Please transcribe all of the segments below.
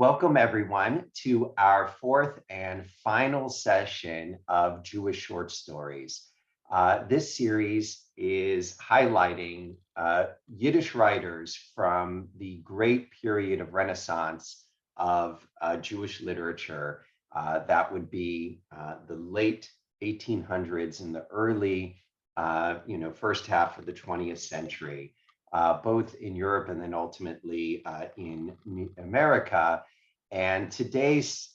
Welcome everyone to our fourth and final session of Jewish short stories. This series is highlighting Yiddish writers from the great period of Renaissance of Jewish literature. That would be the late 1800s and the early, first half of the 20th century. Both in Europe and then ultimately in America. And today's,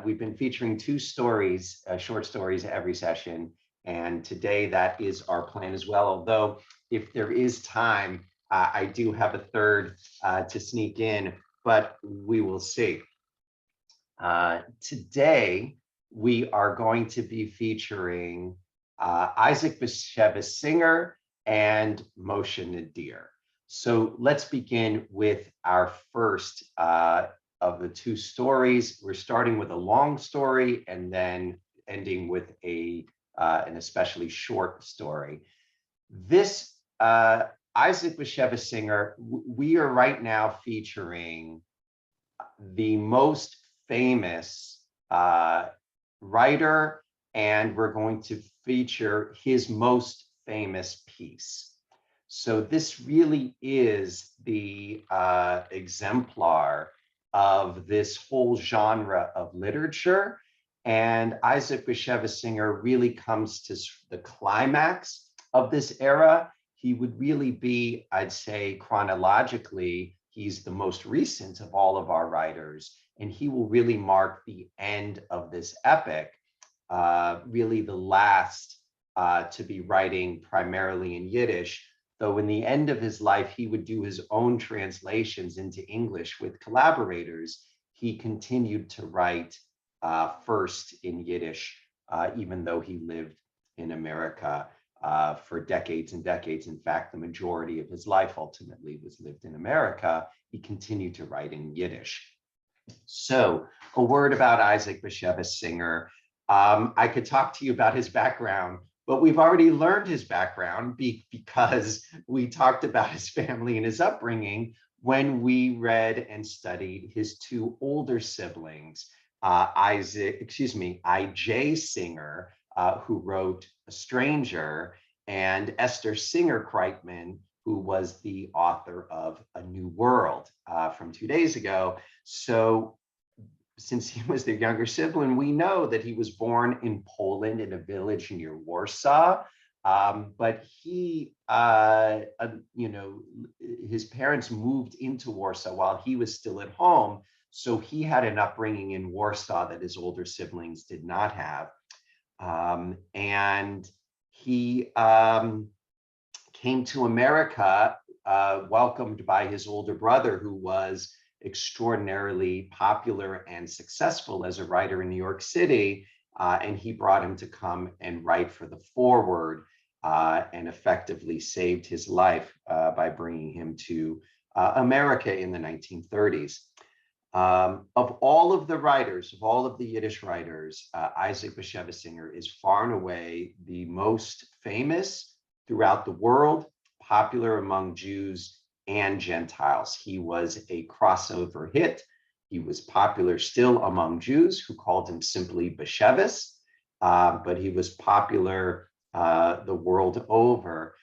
we've been featuring two stories, short stories every session. And today that is our plan as well. Although if there is time, I do have a third to sneak in, but we will see. Today, we are going to be featuring Isaac Bashevis Singer and Moyshe Nadir. So let's begin with our first of the two stories. We're starting with a long story and then ending with an especially short story. This Isaac Bashevis Singer, we are right now featuring the most famous writer, and we're going to feature his most famous piece. So this really is the exemplar of this whole genre of literature. And Isaac Bashevis Singer really comes to the climax of this era. He would really be, I'd say, chronologically, he's the most recent of all of our writers, and he will really mark the end of this epic, really the last to be writing primarily in Yiddish. Though in the end of his life, he would do his own translations into English with collaborators. He continued to write first in Yiddish, even though he lived in America for decades and decades. In fact, the majority of his life ultimately was lived in America. He continued to write in Yiddish. So a word about Isaac Bashevis Singer. I could talk to you about his background, but we've already learned his background because we talked about his family and his upbringing when we read and studied his two older siblings, I.J. Singer, who wrote A Stranger, and Esther Singer Kreitman, who was the author of A New World from 2 days ago. So since he was their younger sibling, we know that he was born in Poland in a village near Warsaw. But he, his parents moved into Warsaw while he was still at home. So he had an upbringing in Warsaw that his older siblings did not have. And he came to America, welcomed by his older brother, who was extraordinarily popular and successful as a writer in New York City, and he brought him to come and write for the Forward, and effectively saved his life by bringing him to America in the 1930s. Of all of the writers, of all of the Yiddish writers, Isaac Bashevis Singer is far and away the most famous throughout the world, popular among Jews and Gentiles. He was a crossover hit. He was popular still among Jews who called him simply Bashevis, but he was popular the world over,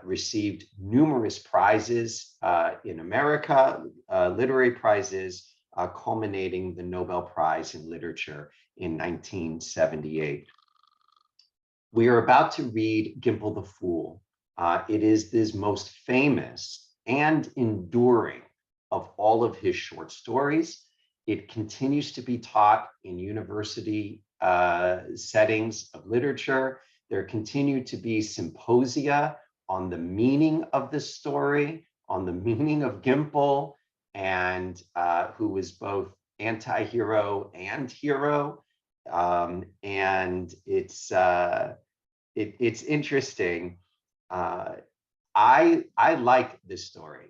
received numerous prizes in America, literary prizes, culminating the Nobel Prize in Literature in 1978. We are about to read Gimpel the Fool. It is his most famous and enduring of all of his short stories. It continues to be taught in university settings of literature. There continue to be symposia on the meaning of this story, on the meaning of Gimpel, and who is both anti-hero and hero. And it's interesting. I like this story.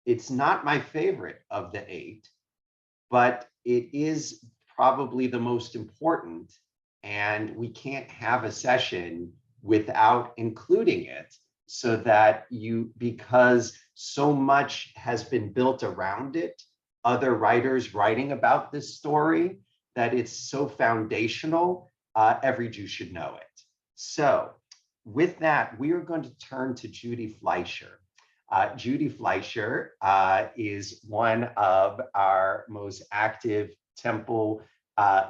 It's not my favorite of the 8, but it is probably the most important, and we can't have a session without including it, so that because so much has been built around it, other writers writing about this story that it's so foundational, every Jew should know it. So with that, we are going to turn to Judy Fleischer. Judy Fleischer is one of our most active temple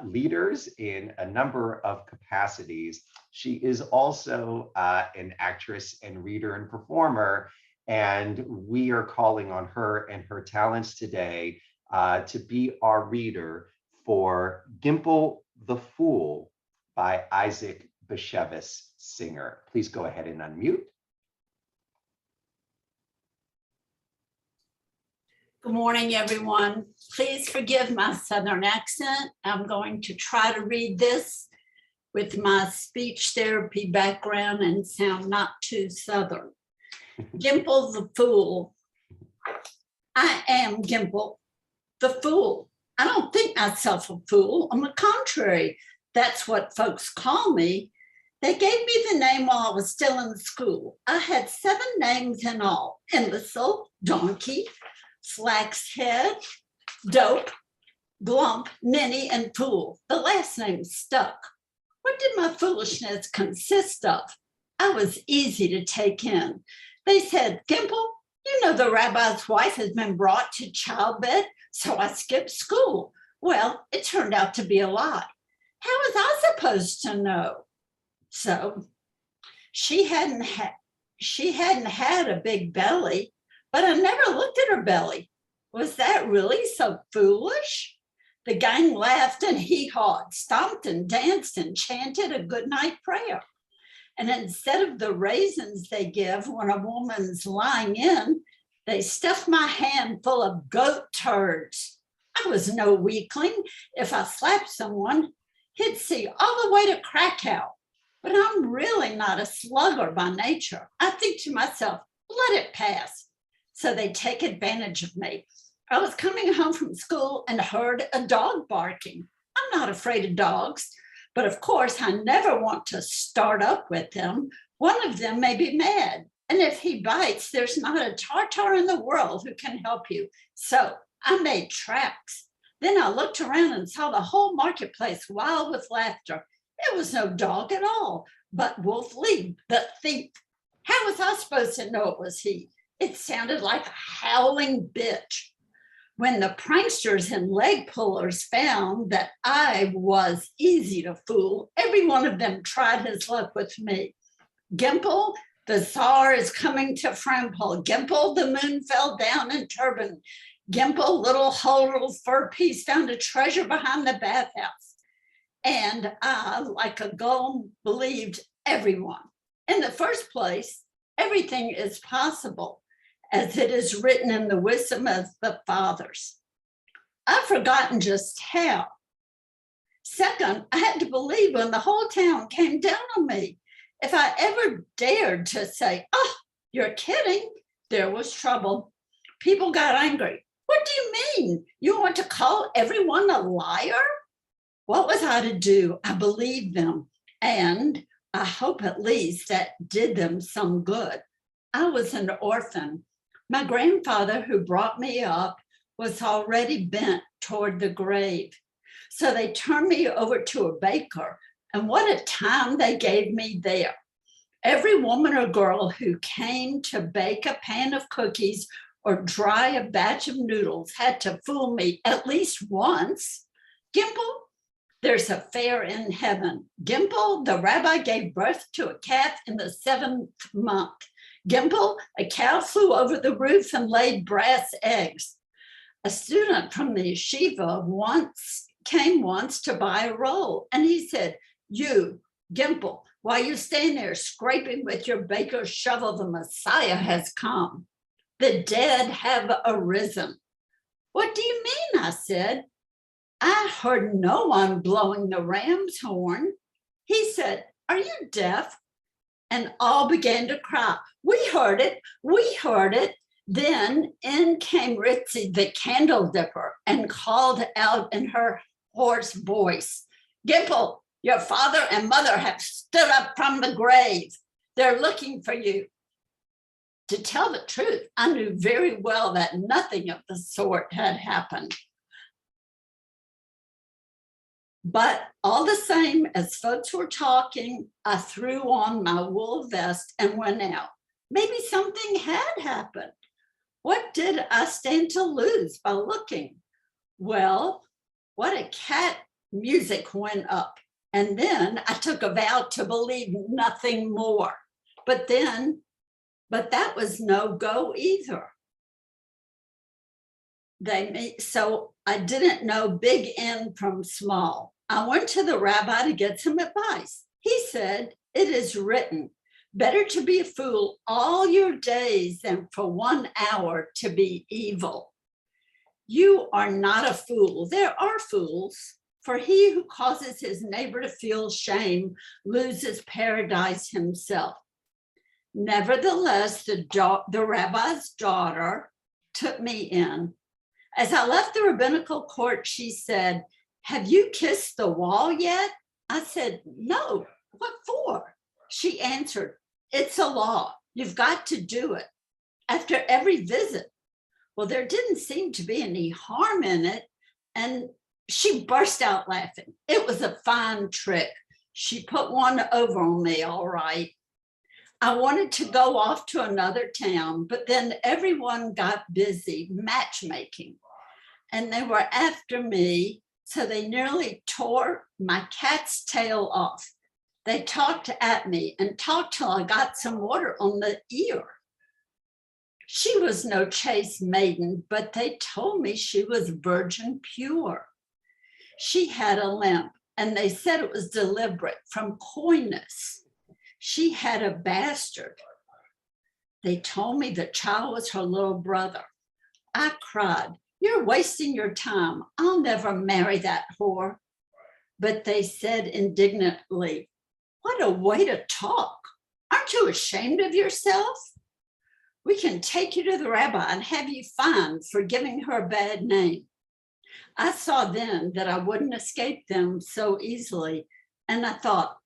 leaders in a number of capacities. She is also an actress and reader and performer, and we are calling on her and her talents today to be our reader for Gimpel the Fool by Isaac Bashevis Singer. Please go ahead and unmute. Good morning, everyone. Please forgive my Southern accent. I'm going to try to read this with my speech therapy background and sound not too Southern. Gimpel the Fool. I am Gimpel the Fool. I don't think myself a fool. On the contrary, that's what folks call me. They gave me the name while I was still in school. I had 7 names in all: imbecile, donkey, flaxhead, dope, glump, ninny, and fool. The last name stuck. What did my foolishness consist of? I was easy to take in. They said, Gimpel, you know the rabbi's wife has been brought to childbed, so I skipped school. Well, it turned out to be a lie. How was I supposed to know? So she hadn't had a big belly, but I never looked at her belly. Was that really so foolish? The gang laughed and hee-hawed, stomped and danced and chanted a goodnight prayer. And instead of the raisins they give when a woman's lying in, they stuffed my hand full of goat turds. I was no weakling. If I slapped someone, he'd see all the way to Krakow. But I'm really not a slugger by nature. I think to myself, let it pass. So they take advantage of me. I was coming home from school and heard a dog barking. I'm not afraid of dogs, but of course I never want to start up with them. One of them may be mad, and if he bites, there's not a tartar in the world who can help you. So I made tracks. Then I looked around and saw the whole marketplace wild with laughter. It was no dog at all, but Wolf Lee, the thief. How was I supposed to know it was he? It sounded like a howling bitch. When the pranksters and leg pullers found that I was easy to fool, every one of them tried his luck with me. Gimpel, the Tsar is coming to Frampol. Gimpel, the moon fell down in turban. Gimpel, little whole fur piece, found a treasure behind the bathhouse. And I, like a gull, believed everyone. In the first place, everything is possible, as it is written in the wisdom of the fathers. I've forgotten just how. Second, I had to believe when the whole town came down on me. If I ever dared to say, oh, you're kidding, there was trouble. People got angry. What do you mean? You want to call everyone a liar? What was I to do? I believed them, and I hope at least that did them some good. I was an orphan. My grandfather, who brought me up, was already bent toward the grave. So they turned me over to a baker, and what a time they gave me there. Every woman or girl who came to bake a pan of cookies or dry a batch of noodles had to fool me at least once. Gimpel, there's a fair in heaven. Gimpel, the rabbi gave birth to a calf in the 7th month. Gimpel, a cow flew over the roof and laid brass eggs. A student from the yeshiva came once to buy a roll, and he said, you, Gimpel, while you stand there scraping with your baker's shovel, the Messiah has come. The dead have arisen. What do you mean? I said. I heard no one blowing the ram's horn. He said, are you deaf? And all began to cry. We heard it. We heard it. Then in came Ritzy, the candle dipper, and called out in her hoarse voice, Gimpel, your father and mother have stood up from the grave. They're looking for you. To tell the truth, I knew very well that nothing of the sort had happened. But all the same, as folks were talking, I threw on my wool vest and went out. Maybe something had happened. What did I stand to lose by looking? Well, what a cat music went up. And then I took a vow to believe nothing more. But that was no go either. So I didn't know big N from small. I went to the rabbi to get some advice. He said, it is written, better to be a fool all your days than for 1 hour to be evil. You are not a fool. There are fools. For he who causes his neighbor to feel shame loses paradise himself. Nevertheless, the rabbi's daughter took me in. As I left the rabbinical court, she said, have you kissed the wall yet? I said, no, what for? She answered, it's a law. You've got to do it after every visit. Well, there didn't seem to be any harm in it. And she burst out laughing. It was a fine trick. She put one over on me, all right. I wanted to go off to another town, but then everyone got busy matchmaking and they were after me. So they nearly tore my cat's tail off. They talked at me and talked till I got some water on the ear. She was no chaste maiden, but they told me she was virgin pure. She had a limp and they said it was deliberate from coyness. She had a bastard. They told me the child was her little brother. I cried, you're wasting your time. I'll never marry that whore. But they said indignantly, what a way to talk. Aren't you ashamed of yourself? We can take you to the rabbi and have you fined for giving her a bad name. I saw then that I wouldn't escape them so easily. And I thought,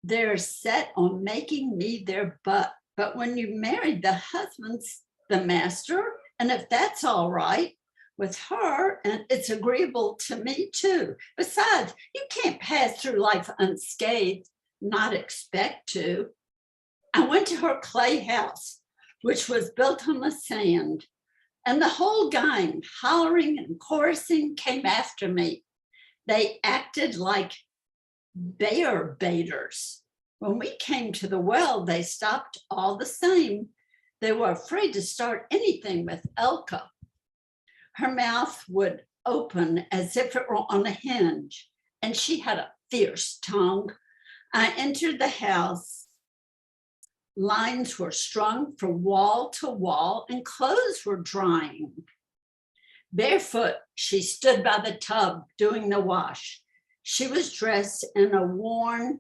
they're set on making me their butt. But when you married, the husband's the master. And if that's all right with her, and it's agreeable to me too. Besides, you can't pass through life unscathed, not expect to. I went to her clay house, which was built on the sand, and the whole gang, hollering and chorusing, came after me. They acted like bear baiters. When we came to the well, they stopped all the same. They were afraid to start anything with Elka. Her mouth would open as if it were on a hinge, and she had a fierce tongue. I entered the house. Lines were strung from wall to wall, and clothes were drying. Barefoot, she stood by the tub doing the wash. She was dressed in a worn,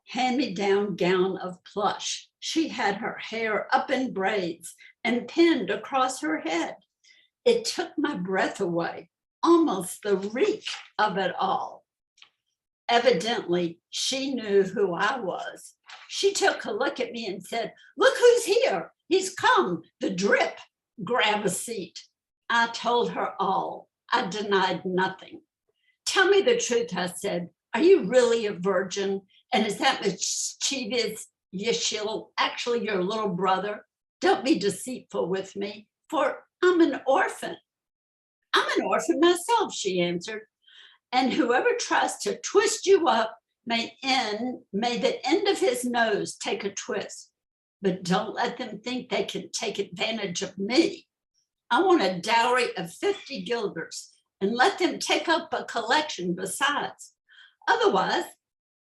hand-me-down gown of plush. She had her hair up in braids and pinned across her head. It took my breath away, almost the reek of it all. Evidently, she knew who I was. She took a look at me and said, look who's here. He's come, the drip. Grab a seat. I told her all. I denied nothing. Tell me the truth, I said. Are you really a virgin? And is that mischievous Yeshil actually your little brother? Don't be deceitful with me, for I'm an orphan. I'm an orphan myself, she answered. And whoever tries to twist you up may the end of his nose take a twist. But don't let them think they can take advantage of me. I want a dowry of 50 guilders and let them take up a collection besides. Otherwise,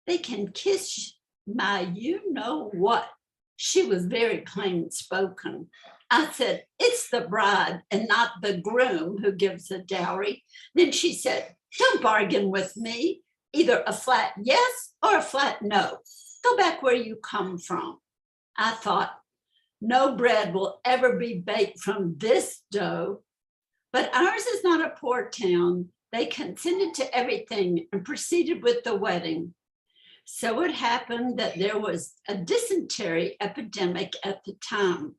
they can kiss my you-know-what. She was very plain spoken. I said, it's the bride and not the groom who gives a dowry. Then she said, don't bargain with me. Either a flat yes or a flat no. Go back where you come from. I thought, no bread will ever be baked from this dough. But ours is not a poor town. They consented to everything and proceeded with the wedding. So it happened that there was a dysentery epidemic at the time.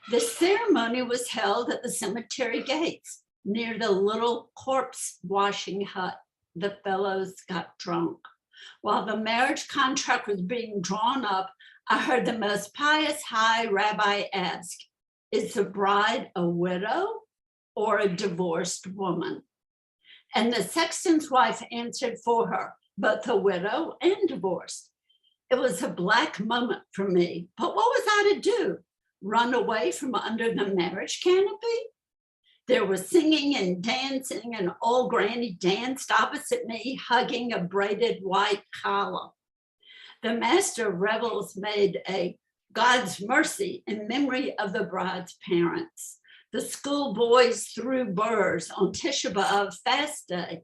The ceremony was held at the cemetery gates near the little corpse washing hut. The fellows got drunk. While the marriage contract was being drawn up, I heard the most pious high rabbi ask, is the bride a widow or a divorced woman? And the sexton's wife answered for her, both a widow and divorced. It was a black moment for me, but what was I to do? Run away from under the marriage canopy? There was singing and dancing, and old Granny danced opposite me, hugging a braided white collar. The master of revels made a God's mercy in memory of the bride's parents. The schoolboys threw burrs on Tisha B'Av fast day.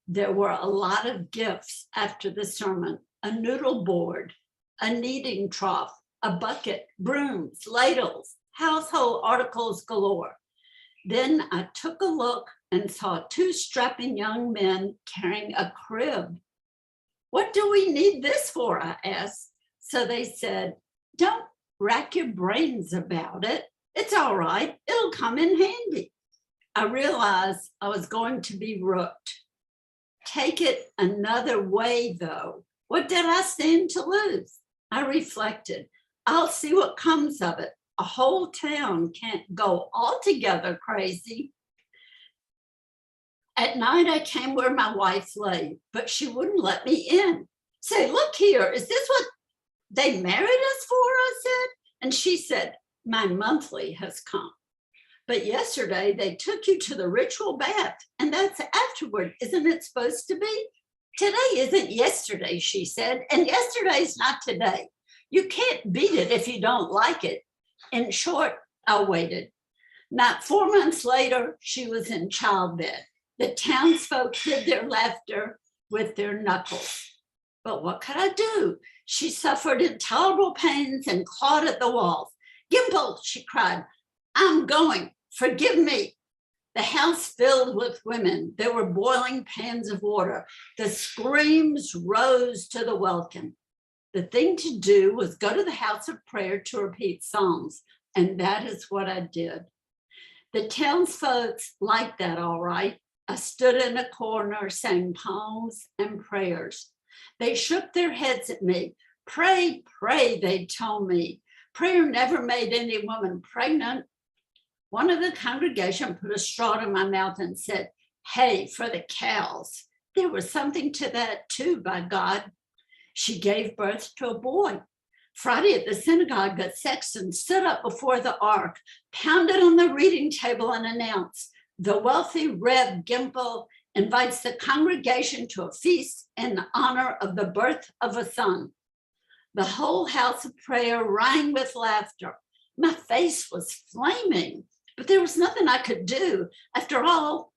There were a lot of gifts after the sermon, a noodle board, a kneading trough, a bucket, brooms, ladles, household articles galore. Then I took a look and saw two strapping young men carrying a crib. What do we need this for? I asked. So they said, don't rack your brains about it. It's all right. It'll come in handy. I realized I was going to be rooked. Take it another way, though. What did I stand to lose? I reflected. I'll see what comes of it. A whole town can't go altogether crazy. At night, I came where my wife lay, but she wouldn't let me in. Say, look here, is this what they married us for? I said. And she said, my monthly has come. But yesterday they took you to the ritual bath, and that's afterward. Isn't it supposed to be? Today isn't yesterday, she said, and yesterday's not today. You can't beat it if you don't like it. In short, I waited. Not 4 months later, she was in childbed. The townsfolk hid their laughter with their knuckles. But what could I do? She suffered intolerable pains and clawed at the walls. Gimpel, she cried, I'm going, forgive me. The house filled with women. There were boiling pans of water. The screams rose to the welkin. The thing to do was go to the house of prayer to repeat psalms, and that is what I did. The townsfolk liked that all right. I stood in a corner saying poems and prayers. They shook their heads at me. Pray, pray, they told me. Prayer never made any woman pregnant. One of the congregation put a straw in my mouth and said, hey, for the cows. There was something to that too, by God. She gave birth to a boy. Friday at the synagogue, the sexton stood up before the ark, pounded on the reading table and announced, the wealthy Reb Gimpel invites the congregation to a feast in honor of the birth of a son. The whole house of prayer rang with laughter. My face was flaming, but there was nothing I could do. After all,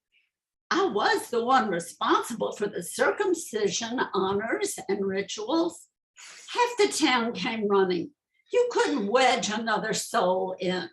I was the one responsible for the circumcision honors and rituals. Half the town came running. You couldn't wedge another soul in.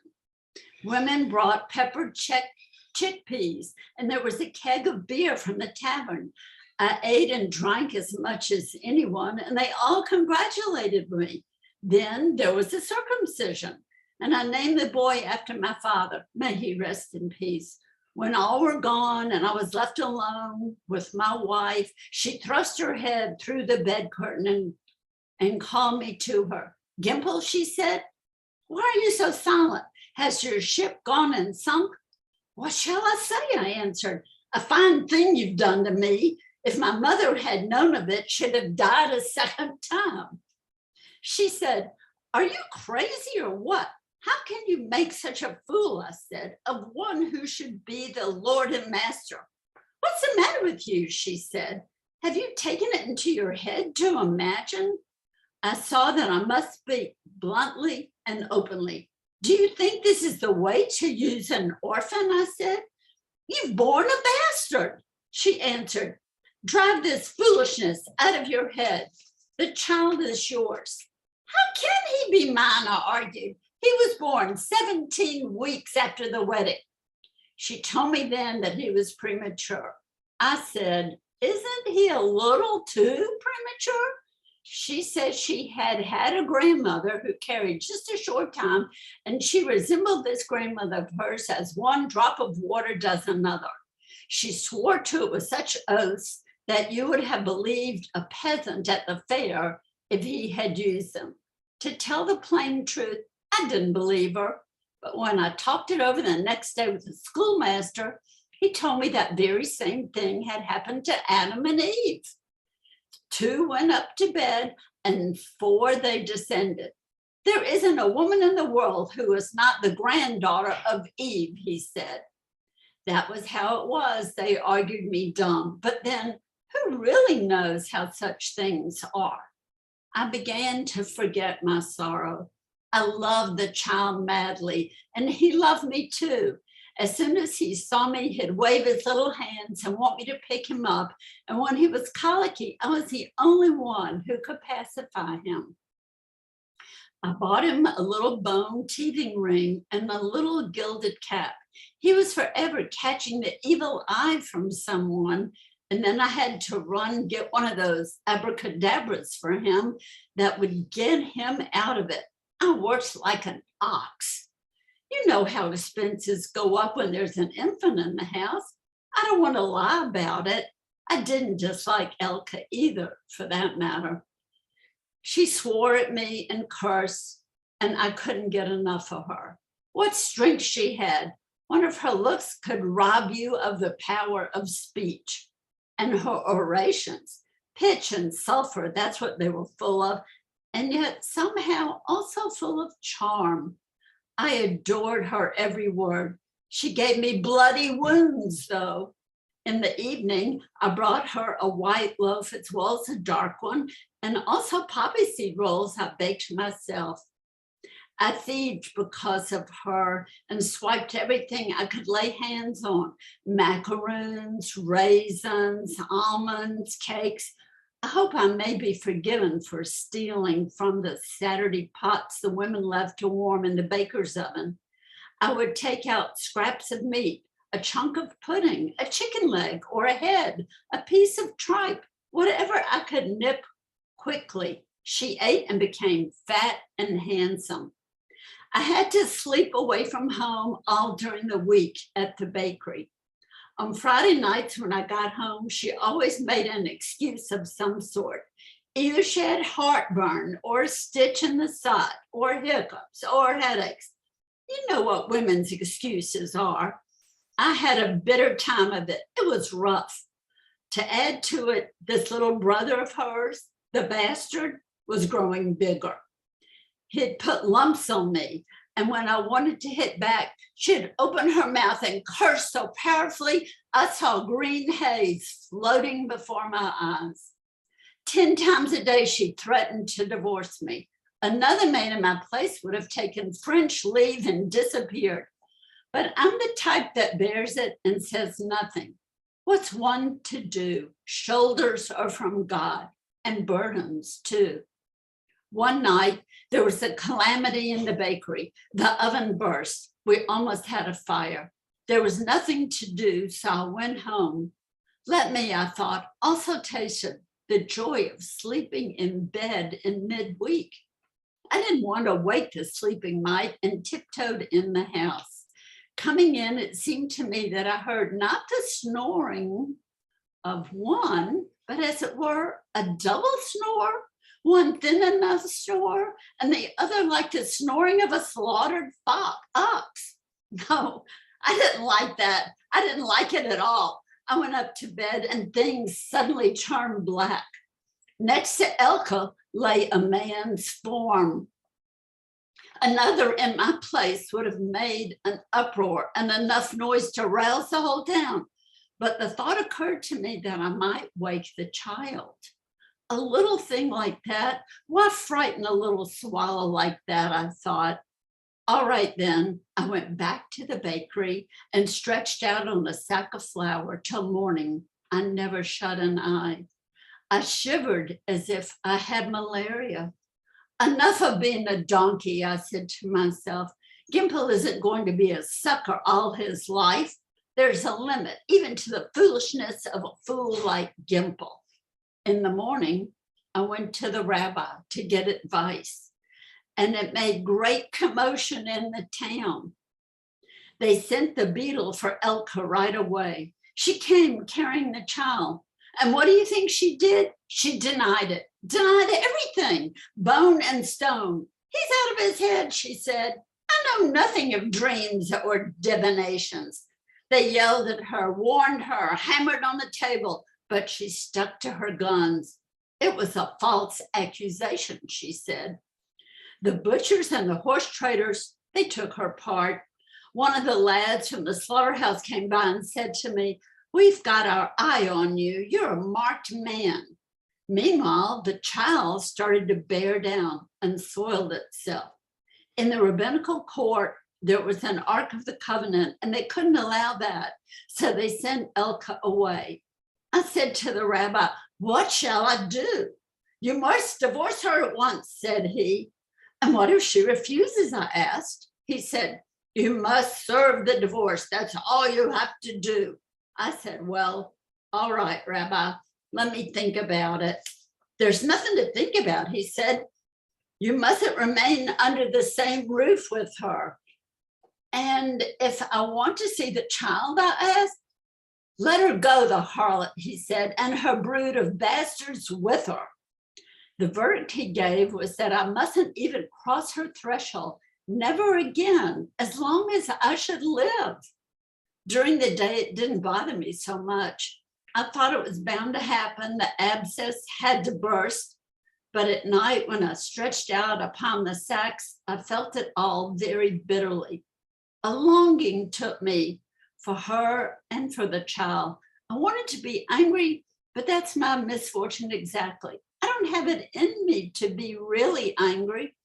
Women brought peppered chickpeas, and there was a keg of beer from the tavern. I ate and drank as much as anyone, and they all congratulated me. Then there was a circumcision, and I named the boy after my father. May he rest in peace. When all were gone and I was left alone with my wife, she thrust her head through the bed curtain and called me to her. Gimpel, she said, why are you so silent? Has your ship gone and sunk? What shall I say? I answered. A fine thing you've done to me. If my mother had known of it, she'd have died a second time. She said, are you crazy or what? How can you make such a fool, I said, of one who should be the Lord and Master? What's the matter with you, she said. Have you taken it into your head to imagine? I saw that I must speak bluntly and openly. Do you think this is the way to use an orphan, I said. You've born a bastard, she answered. Drive this foolishness out of your head. The child is yours. How can he be mine, I argued. He was born 17 weeks after the wedding. She told me then that he was premature. I said, isn't he a little too premature? She said she had had a grandmother who carried just a short time, and she resembled this grandmother of hers as one drop of water does another. She swore to it with such oaths that you would have believed a peasant at the fair if he had used them. To tell the plain truth, I didn't believe her, but when I talked it over the next day with the schoolmaster, he told me that very same thing had happened to Adam and Eve. 2 went up to bed and 4 they descended. There isn't a woman in the world who is not the granddaughter of Eve, he said. That was how it was. They argued me dumb, but then who really knows how such things are? I began to forget my sorrow. I loved the child madly, and he loved me too. As soon as he saw me, he'd wave his little hands and want me to pick him up. And when he was colicky, I was the only one who could pacify him. I bought him a little bone teething ring and a little gilded cap. He was forever catching the evil eye from someone. And then I had to run get one of those abracadabras for him that would get him out of it. I worked like an ox. You know how expenses go up when there's an infant in the house. I don't want to lie about it. I didn't dislike Elka either, for that matter. She swore at me and cursed, and I couldn't get enough of her. What strength she had. One of her looks could rob you of the power of speech. And her orations, pitch and sulfur, that's what they were full of, and yet somehow also full of charm. I adored her every word. She gave me bloody wounds, though. In the evening, I brought her a white loaf as well as a dark one, and also poppy seed rolls I baked myself. I thieved because of her and swiped everything I could lay hands on. Macaroons, raisins, almonds, cakes. I hope I may be forgiven for stealing from the Saturday pots the women left to warm in the baker's oven. I would take out scraps of meat, a chunk of pudding, a chicken leg or a head, a piece of tripe, whatever I could nip quickly. She ate and became fat and handsome. I had to sleep away from home all during the week at the bakery. On Friday nights when I got home, she always made an excuse of some sort. Either she had heartburn or a stitch in the side or hiccups or headaches. You know what women's excuses are. I had a bitter time of it. It was rough. To add to it, this little brother of hers, the bastard, was growing bigger. He'd put lumps on me, and when I wanted to hit back, she'd open her mouth and curse so powerfully, I saw green haze floating before my eyes. 10 times a day, she threatened to divorce me. Another man in my place would have taken French leave and disappeared. But I'm the type that bears it and says nothing. What's one to do? Shoulders are from God, and burdens too. One night, there was a calamity in the bakery. The oven burst. We almost had a fire. There was nothing to do, so I went home. Let me, I thought, also taste the joy of sleeping in bed in midweek. I didn't want to wake the sleeping mite and tiptoed in the house. Coming in, it seemed to me that I heard not the snoring of one, but as it were, a double snore. One thin enough snore, and the other like the snoring of a slaughtered ox. No, I didn't like that. I didn't like it at all. I went up to bed and things suddenly turned black. Next to Elka lay a man's form. Another in my place would have made an uproar and enough noise to rouse the whole town. But the thought occurred to me that I might wake the child. A little thing like that, why frighten a little swallow like that, I thought. All right then, I went back to the bakery and stretched out on a sack of flour till morning. I never shut an eye. I shivered as if I had malaria. Enough of being a donkey, I said to myself. Gimpel isn't going to be a sucker all his life. There's a limit, even to the foolishness of a fool like Gimpel. In the morning, I went to the rabbi to get advice, and it made great commotion in the town. They sent the beadle for Elka right away. She came carrying the child. And what do you think she did? She denied it, denied everything, bone and stone. He's out of his head, she said. I know nothing of dreams or divinations. They yelled at her, warned her, hammered on the table, but she stuck to her guns. It was a false accusation, she said. The butchers and the horse traders, they took her part. One of the lads from the slaughterhouse came by and said to me, we've got our eye on you. You're a marked man. Meanwhile, the child started to bear down and soiled itself. In the rabbinical court, there was an Ark of the Covenant, and they couldn't allow that. So they sent Elka away. I said to the rabbi, what shall I do? You must divorce her at once, said he. And what if she refuses, I asked. He said, you must serve the divorce. That's all you have to do. I said, well, all right, Rabbi, let me think about it. There's nothing to think about, he said. You mustn't remain under the same roof with her. And if I want to see the child, I asked, let her go, the harlot, he said, and her brood of bastards with her. The verdict he gave was that I mustn't even cross her threshold, never again, as long as I should live. During the day, it didn't bother me so much. I thought it was bound to happen. The abscess had to burst. But at night, when I stretched out upon the sacks, I felt it all very bitterly. A longing took me for her and for the child. I wanted to be angry, but that's my misfortune exactly. I don't have it in me to be really angry.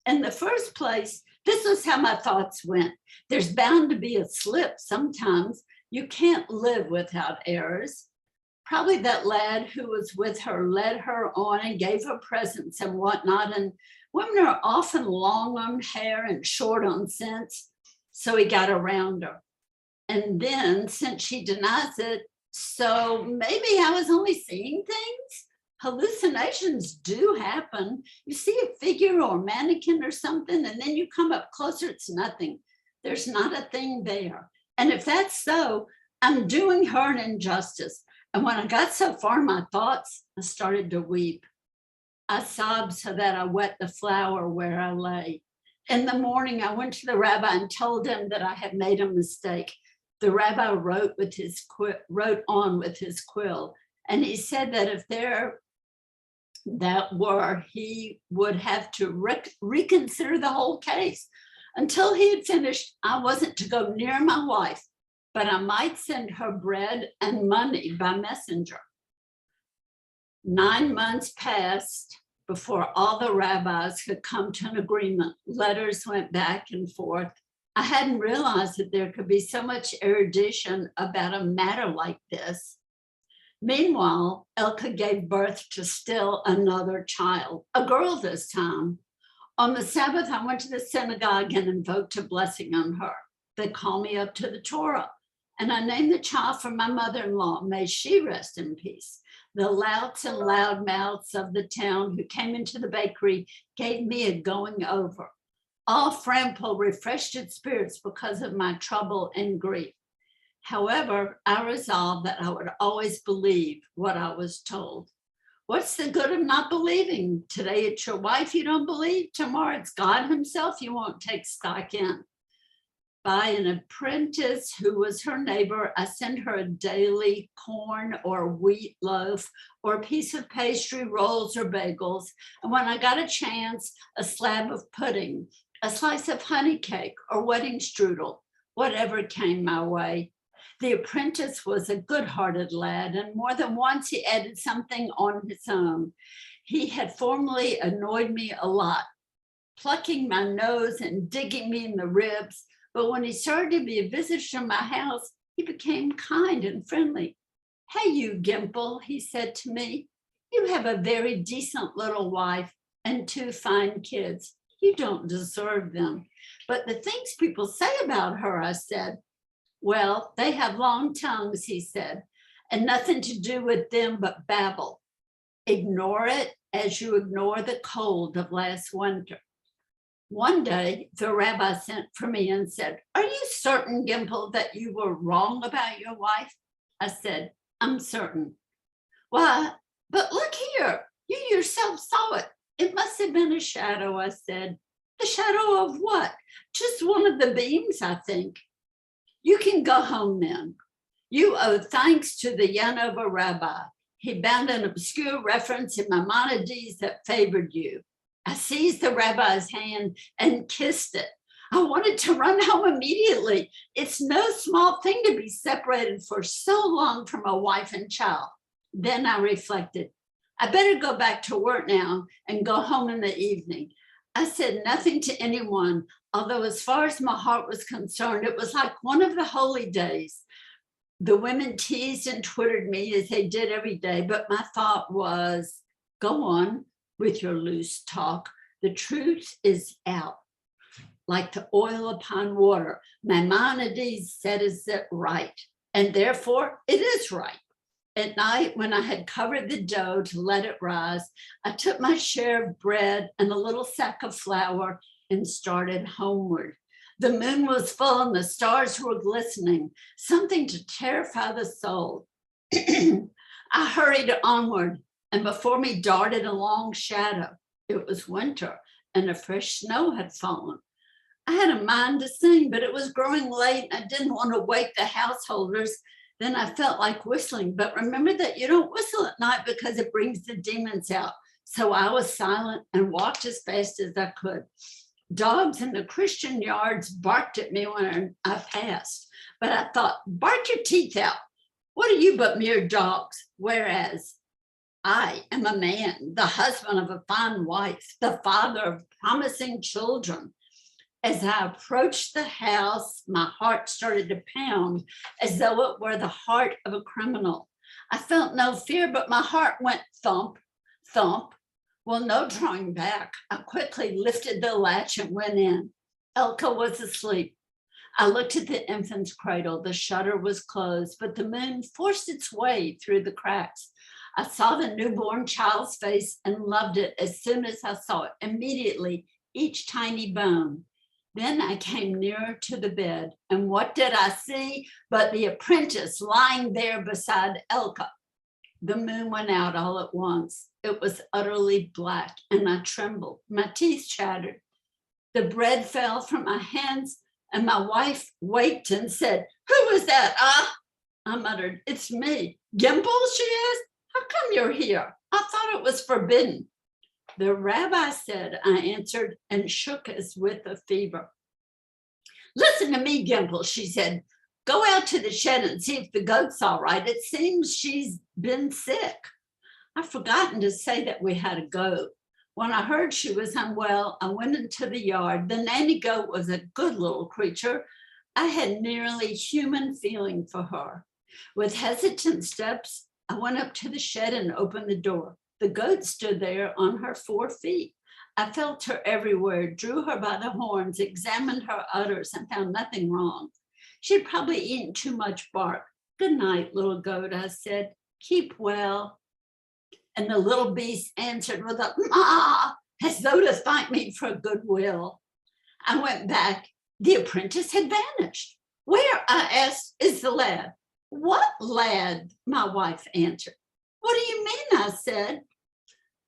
In the first place, this was how my thoughts went. There's bound to be a slip sometimes. You can't live without errors. Probably that lad who was with her led her on and gave her presents and whatnot. And women are often long on hair and short on sense. So he got around her. And then, since she denies it, so maybe I was only seeing things. Hallucinations do happen. You see a figure or a mannequin or something, and then you come up closer, it's nothing. There's not a thing there. And if that's so, I'm doing her an injustice. And when I got so far in my thoughts, I started to weep. I sobbed so that I wet the flour where I lay. In the morning, I went to the rabbi and told him that I had made a mistake. The rabbi wrote on with his quill, and he said that if he would have to reconsider the whole case. Until he had finished, I wasn't to go near my wife, but I might send her bread and money by messenger. 9 months passed before all the rabbis could come to an agreement. Letters went back and forth. I hadn't realized that there could be so much erudition about a matter like this. Meanwhile, Elka gave birth to still another child, a girl this time. On the Sabbath, I went to the synagogue and invoked a blessing on her. They called me up to the Torah, and I named the child for my mother-in-law. May she rest in peace. The louts and loud mouths of the town who came into the bakery gave me a going over. All Frampol refreshed its spirits because of my trouble and grief. However, I resolved that I would always believe what I was told. What's the good of not believing? Today it's your wife you don't believe. Tomorrow it's God himself you won't take stock in. By an apprentice who was her neighbor, I sent her a daily corn or wheat loaf or a piece of pastry, rolls or bagels. And when I got a chance, a slab of pudding, a slice of honey cake or wedding strudel, whatever came my way. The apprentice was a good-hearted lad, and more than once he added something on his own. He had formerly annoyed me a lot, plucking my nose and digging me in the ribs. But when he started to be a visitor to my house, he became kind and friendly. Hey, you Gimpel, he said to me, you have a very decent little wife and 2 fine kids. You don't deserve them. But the things people say about her, I said, well, they have long tongues, he said, and nothing to do with them but babble. Ignore it as you ignore the cold of last winter. One day, the rabbi sent for me and said, "Are you certain, Gimpel, that you were wrong about your wife?" I said, "I'm certain." "Why, but look here, you yourself saw it. It must have been a shadow," I said. "The shadow of what?" "Just one of the beams, I think." "You can go home then. You owe thanks to the Yanova rabbi. He found an obscure reference in Maimonides that favored you." I seized the rabbi's hand and kissed it. I wanted to run home immediately. It's no small thing to be separated for so long from a wife and child. Then I reflected, I better go back to work now and go home in the evening. I said nothing to anyone, although as far as my heart was concerned, it was like one of the holy days. The women teased and twittered me as they did every day, but my thought was, go on with your loose talk. The truth is out, like the oil upon water. Maimonides said it right, and therefore it is right. At night, when I had covered the dough to let it rise, I took my share of bread and a little sack of flour and started homeward. The moon was full and the stars were glistening, something to terrify the soul. I hurried onward, and before me darted a long shadow. It was winter, and a fresh snow had fallen. I had a mind to sing, but it was growing late, and I didn't want to wake the householders. Then I felt like whistling, but remember that you don't whistle at night because it brings the demons out. So I was silent and walked as fast as I could. Dogs in the Christian yards barked at me when I passed, but I thought, bark your teeth out. What are you but mere dogs? Whereas I am a man, the husband of a fine wife, the father of promising children. As I approached the house, my heart started to pound as though it were the heart of a criminal. I felt no fear, but my heart went thump, thump. Well, no drawing back. I quickly lifted the latch and went in. Elka was asleep. I looked at the infant's cradle. The shutter was closed, but the moon forced its way through the cracks. I saw the newborn child's face and loved it as soon as I saw it, immediately, each tiny bone. Then I came nearer to the bed, and what did I see but the apprentice lying there beside Elka? The moon went out all at once. It was utterly black, and I trembled. My teeth chattered. The bread fell from my hands, and my wife waked and said, "Who was that? I muttered, "It's me." "Gimpel?" she asked. "How come you're here? I thought it was forbidden." "The rabbi said," I answered, and shook as with a fever. "Listen to me, Gimpel," she said. "Go out to the shed and see if the goat's all right. It seems she's been sick." I'd forgotten to say that we had a goat. When I heard she was unwell, I went into the yard. The nanny goat was a good little creature. I had nearly human feeling for her. With hesitant steps, I went up to the shed and opened the door. The goat stood there on her 4 feet. I felt her everywhere, drew her by the horns, examined her udders, and found nothing wrong. She'd probably eaten too much bark. "Good night, little goat," I said. "Keep well." And the little beast answered with a "ma," as though to thank me for goodwill. I went back. The apprentice had vanished. "Where," I asked, "is the lad?" "What lad?" my wife answered. "What do you mean?" I said.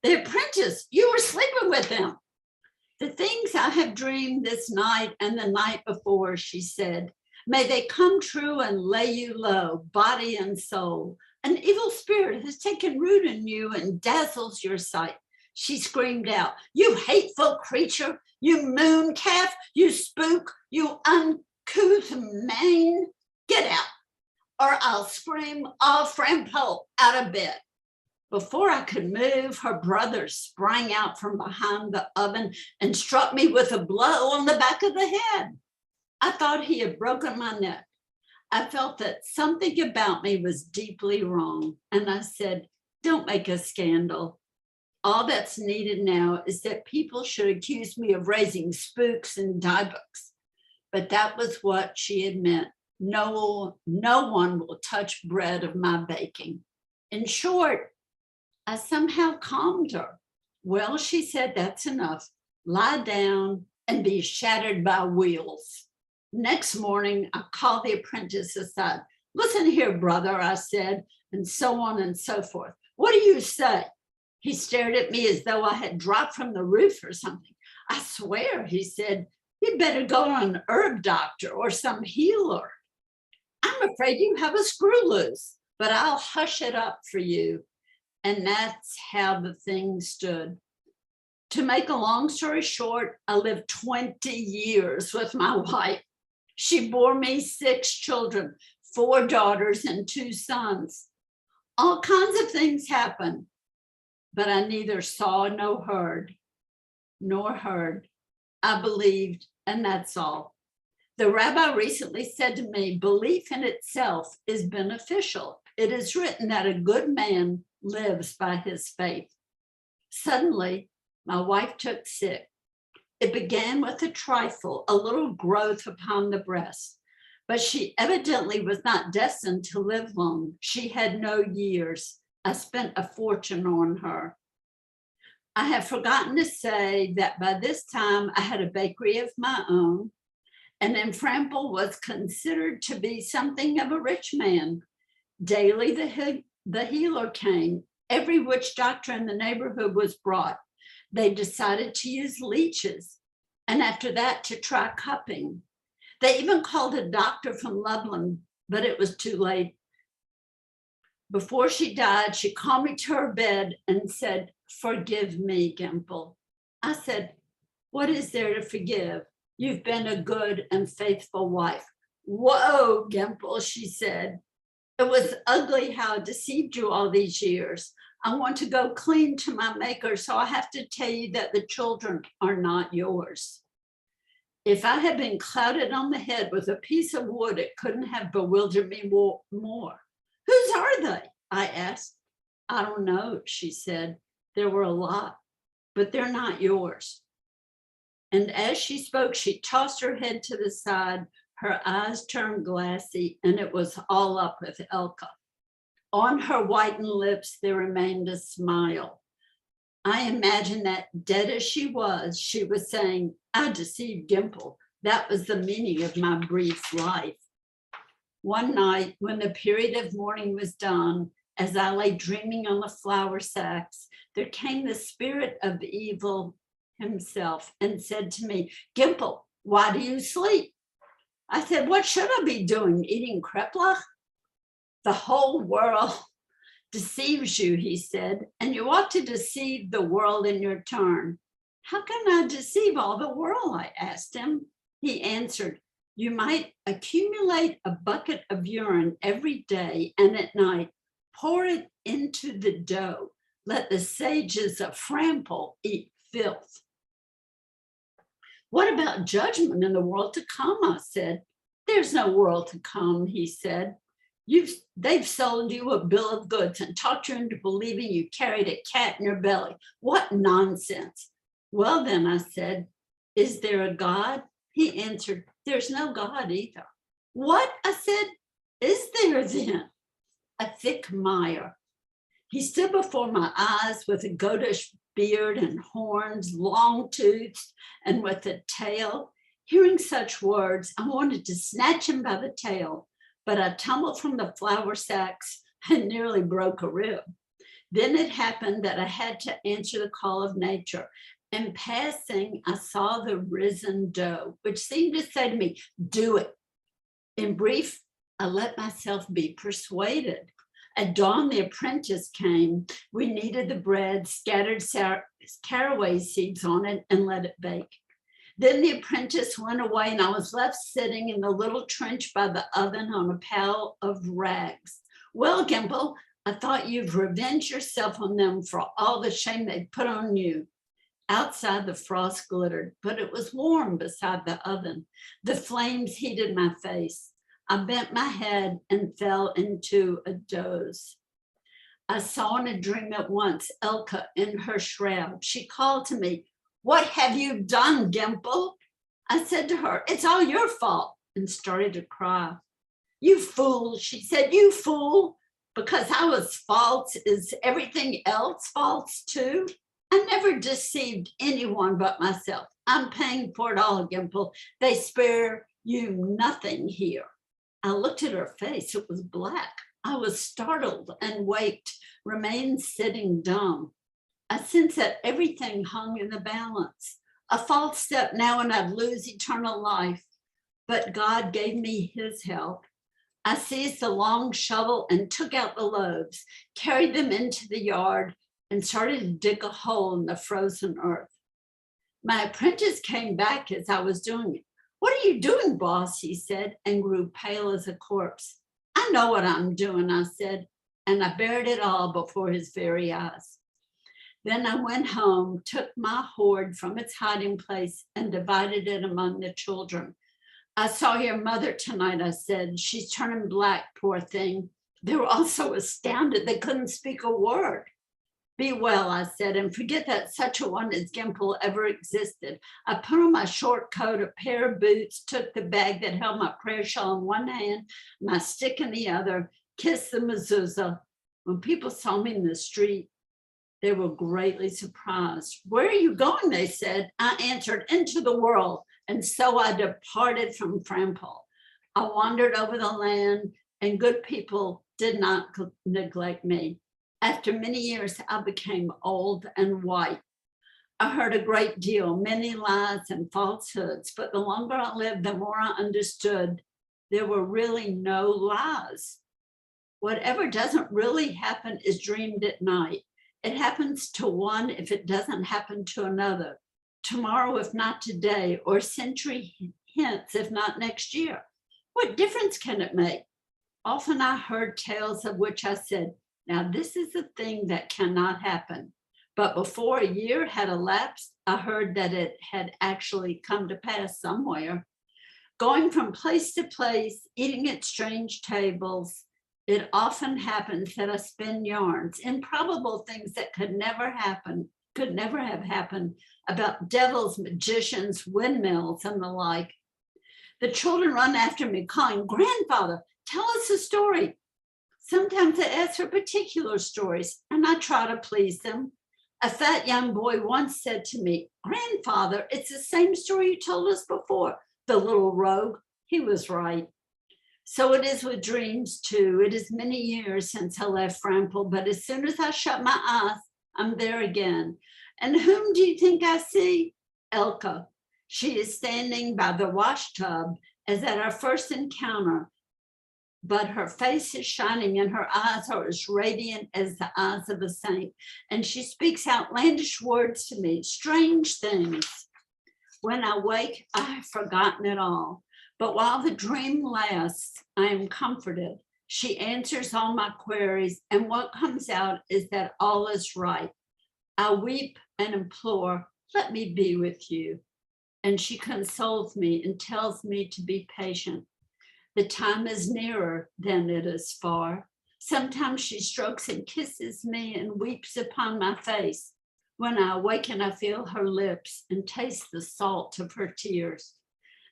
"The apprentice. You were sleeping with him." "The things I have dreamed this night and the night before," she said, "may they come true and lay you low, body and soul. An evil spirit has taken root in you and dazzles your sight." She screamed out, "You hateful creature, you moon calf, you spook, you uncouth man, get out, or I'll scream all Frampo out of bed." Before I could move, her brother sprang out from behind the oven and struck me with a blow on the back of the head. I thought he had broken my neck. I felt that something about me was deeply wrong, and I said, "Don't make a scandal. All that's needed now is that people should accuse me of raising spooks and diebucks." But that was what she had meant. No one will touch bread of my baking. In short, I somehow calmed her. Well, she said, that's enough. Lie down and be shattered by wheels. Next morning, I called the apprentice aside. Listen here, brother, I said, and so on and so forth. What do you say? He stared at me as though I had dropped from the roof or something. I swear, he said, you'd better go to an herb doctor or some healer. I'm afraid you have a screw loose, but I'll hush it up for you. And that's how the thing stood. To make a long story short, I lived 20 years with my wife. She bore me 6 children, 4 daughters and 2 sons. All kinds of things happened, but I neither saw nor heard. I believed, and that's all. The rabbi recently said to me, belief in itself is beneficial. It is written that a good man lives by his faith. Suddenly, my wife took sick. It began with a trifle, a little growth upon the breast, but she evidently was not destined to live long. She had no years. I spent a fortune on her. I have forgotten to say that by this time I had a bakery of my own, and in Frample was considered to be something of a rich man. Daily the healer came. Every witch doctor in the neighborhood was brought. They decided to use leeches, and after that to try cupping. They even called a doctor from Lublin, but it was too late. Before she died, she called me to her bed and said, forgive me, Gimpel. I said, what is there to forgive? You've been a good and faithful wife. Whoa, Gimpel, she said. It was ugly how I deceived you all these years. I want to go clean to my maker, so I have to tell you that the children are not yours. If I had been clouted on the head with a piece of wood, it couldn't have bewildered me more. Whose are they? I asked. I don't know, she said. There were a lot, but they're not yours. And as she spoke, she tossed her head to the side. Her eyes turned glassy, and it was all up with Elka. On her whitened lips, there remained a smile. I imagine that dead as she was saying, I deceived Gimpel. That was the meaning of my brief life. One night, when the period of mourning was done, as I lay dreaming on the flour sacks, there came the spirit of evil himself and said to me, Gimpel, why do you sleep? I said, what should I be doing, eating kreplach? The whole world deceives you, he said, and you ought to deceive the world in your turn. How can I deceive all the world? I asked him. He answered, you might accumulate a bucket of urine every day and at night, pour it into the dough. Let the sages of Frample eat filth. What about judgment in the world to come? I said. There's no world to come, he said. They've sold you a bill of goods and talked you into believing you carried a cat in your belly. What nonsense. Well, then, I said, is there a God? He answered, there's no God either. What? I said, is there then? A thick mire. He stood before my eyes with a goatish beard and horns, long toothed, and with a tail. Hearing such words, I wanted to snatch him by the tail, but I tumbled from the flour sacks and nearly broke a rib. Then it happened that I had to answer the call of nature. In passing, I saw the risen dough, which seemed to say to me, do it. In brief, I let myself be persuaded. At dawn, the apprentice came. We kneaded the bread, scattered caraway seeds on it, and let it bake. Then the apprentice went away, and I was left sitting in the little trench by the oven on a pile of rags. Well, Gimpel, I thought you'd revenge yourself on them for all the shame they put on you. Outside, the frost glittered, but it was warm beside the oven. The flames heated my face. I bent my head and fell into a doze. I saw in a dream at once Elka in her shroud. She called to me, what have you done, Gimpel? I said to her, it's all your fault, and started to cry. You fool, she said, you fool. because I was false, is everything else false too? I never deceived anyone but myself. I'm paying for it all, Gimpel. They spare you nothing here. I looked at her face. It was black. I was startled and waked, remained sitting dumb. I sensed that everything hung in the balance. A false step now and I'd lose eternal life. But God gave me his help. I seized the long shovel and took out the loaves, carried them into the yard, and started to dig a hole in the frozen earth. My apprentice came back as I was doing it. "What are you doing, boss?" he said, and grew pale as a corpse. "I know what I'm doing," I said, and I buried it all before his very eyes. Then I went home, took my hoard from its hiding place, and divided it among the children. "I saw your mother tonight," I said. "She's turning black, poor thing." They were all so astounded they couldn't speak a word. "Be well," I said, "and forget that such a one as Gimpel ever existed." I put on my short coat, a pair of boots, took the bag that held my prayer shawl in one hand, my stick in the other, kissed the mezuzah. When people saw me in the street, they were greatly surprised. "Where are you going?" they said. I answered, "Into the world." And so I departed from Frampol. I wandered over the land, and good people did not neglect me. After many years, I became old and white. I heard a great deal, many lies and falsehoods, but the longer I lived, the more I understood there were really no lies. Whatever doesn't really happen is dreamed at night. It happens to one if it doesn't happen to another. Tomorrow, if not today, or a century hence, if not next year. What difference can it make? Often I heard tales of which I said, "Now this is a thing that cannot happen." But before a year had elapsed, I heard that it had actually come to pass somewhere. Going from place to place, eating at strange tables, it often happens that I spin yarns, improbable things that could never have happened, about devils, magicians, windmills, and the like. The children run after me, calling, "Grandfather, tell us a story." Sometimes they ask for particular stories, and I try to please them. A fat young boy once said to me, "Grandfather, it's the same story you told us before." The little rogue, he was right. So it is with dreams too. It is many years since I left Frampol, but as soon as I shut my eyes, I'm there again. And whom do you think I see? Elka. She is standing by the wash tub as at our first encounter, but her face is shining and her eyes are as radiant as the eyes of a saint. And she speaks outlandish words to me, strange things. When I wake, I have forgotten it all. But while the dream lasts, I am comforted. She answers all my queries, and what comes out is that all is right. I weep and implore, "Let me be with you." And she consoles me and tells me to be patient. The time is nearer than it is far. Sometimes she strokes and kisses me and weeps upon my face. When I awaken, I feel her lips and taste the salt of her tears.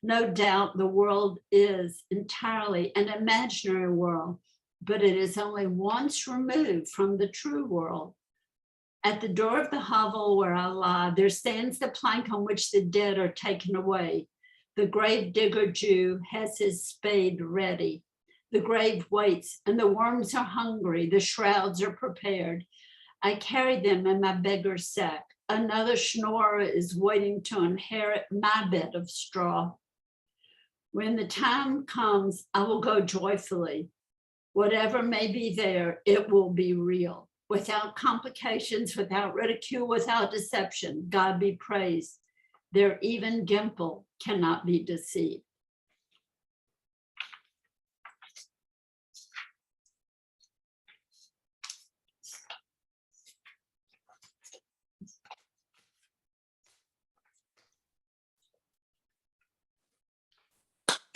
No doubt the world is entirely an imaginary world, but it is only once removed from the true world. At the door of the hovel where I lie, there stands the plank on which the dead are taken away. The grave digger Jew has his spade ready. The grave waits, and the worms are hungry. The shrouds are prepared. I carry them in my beggar's sack. Another schnorrer is waiting to inherit my bed of straw. When the time comes, I will go joyfully. Whatever may be there, it will be real. Without complications, without ridicule, without deception. God be praised. There even Gimpel cannot be deceived.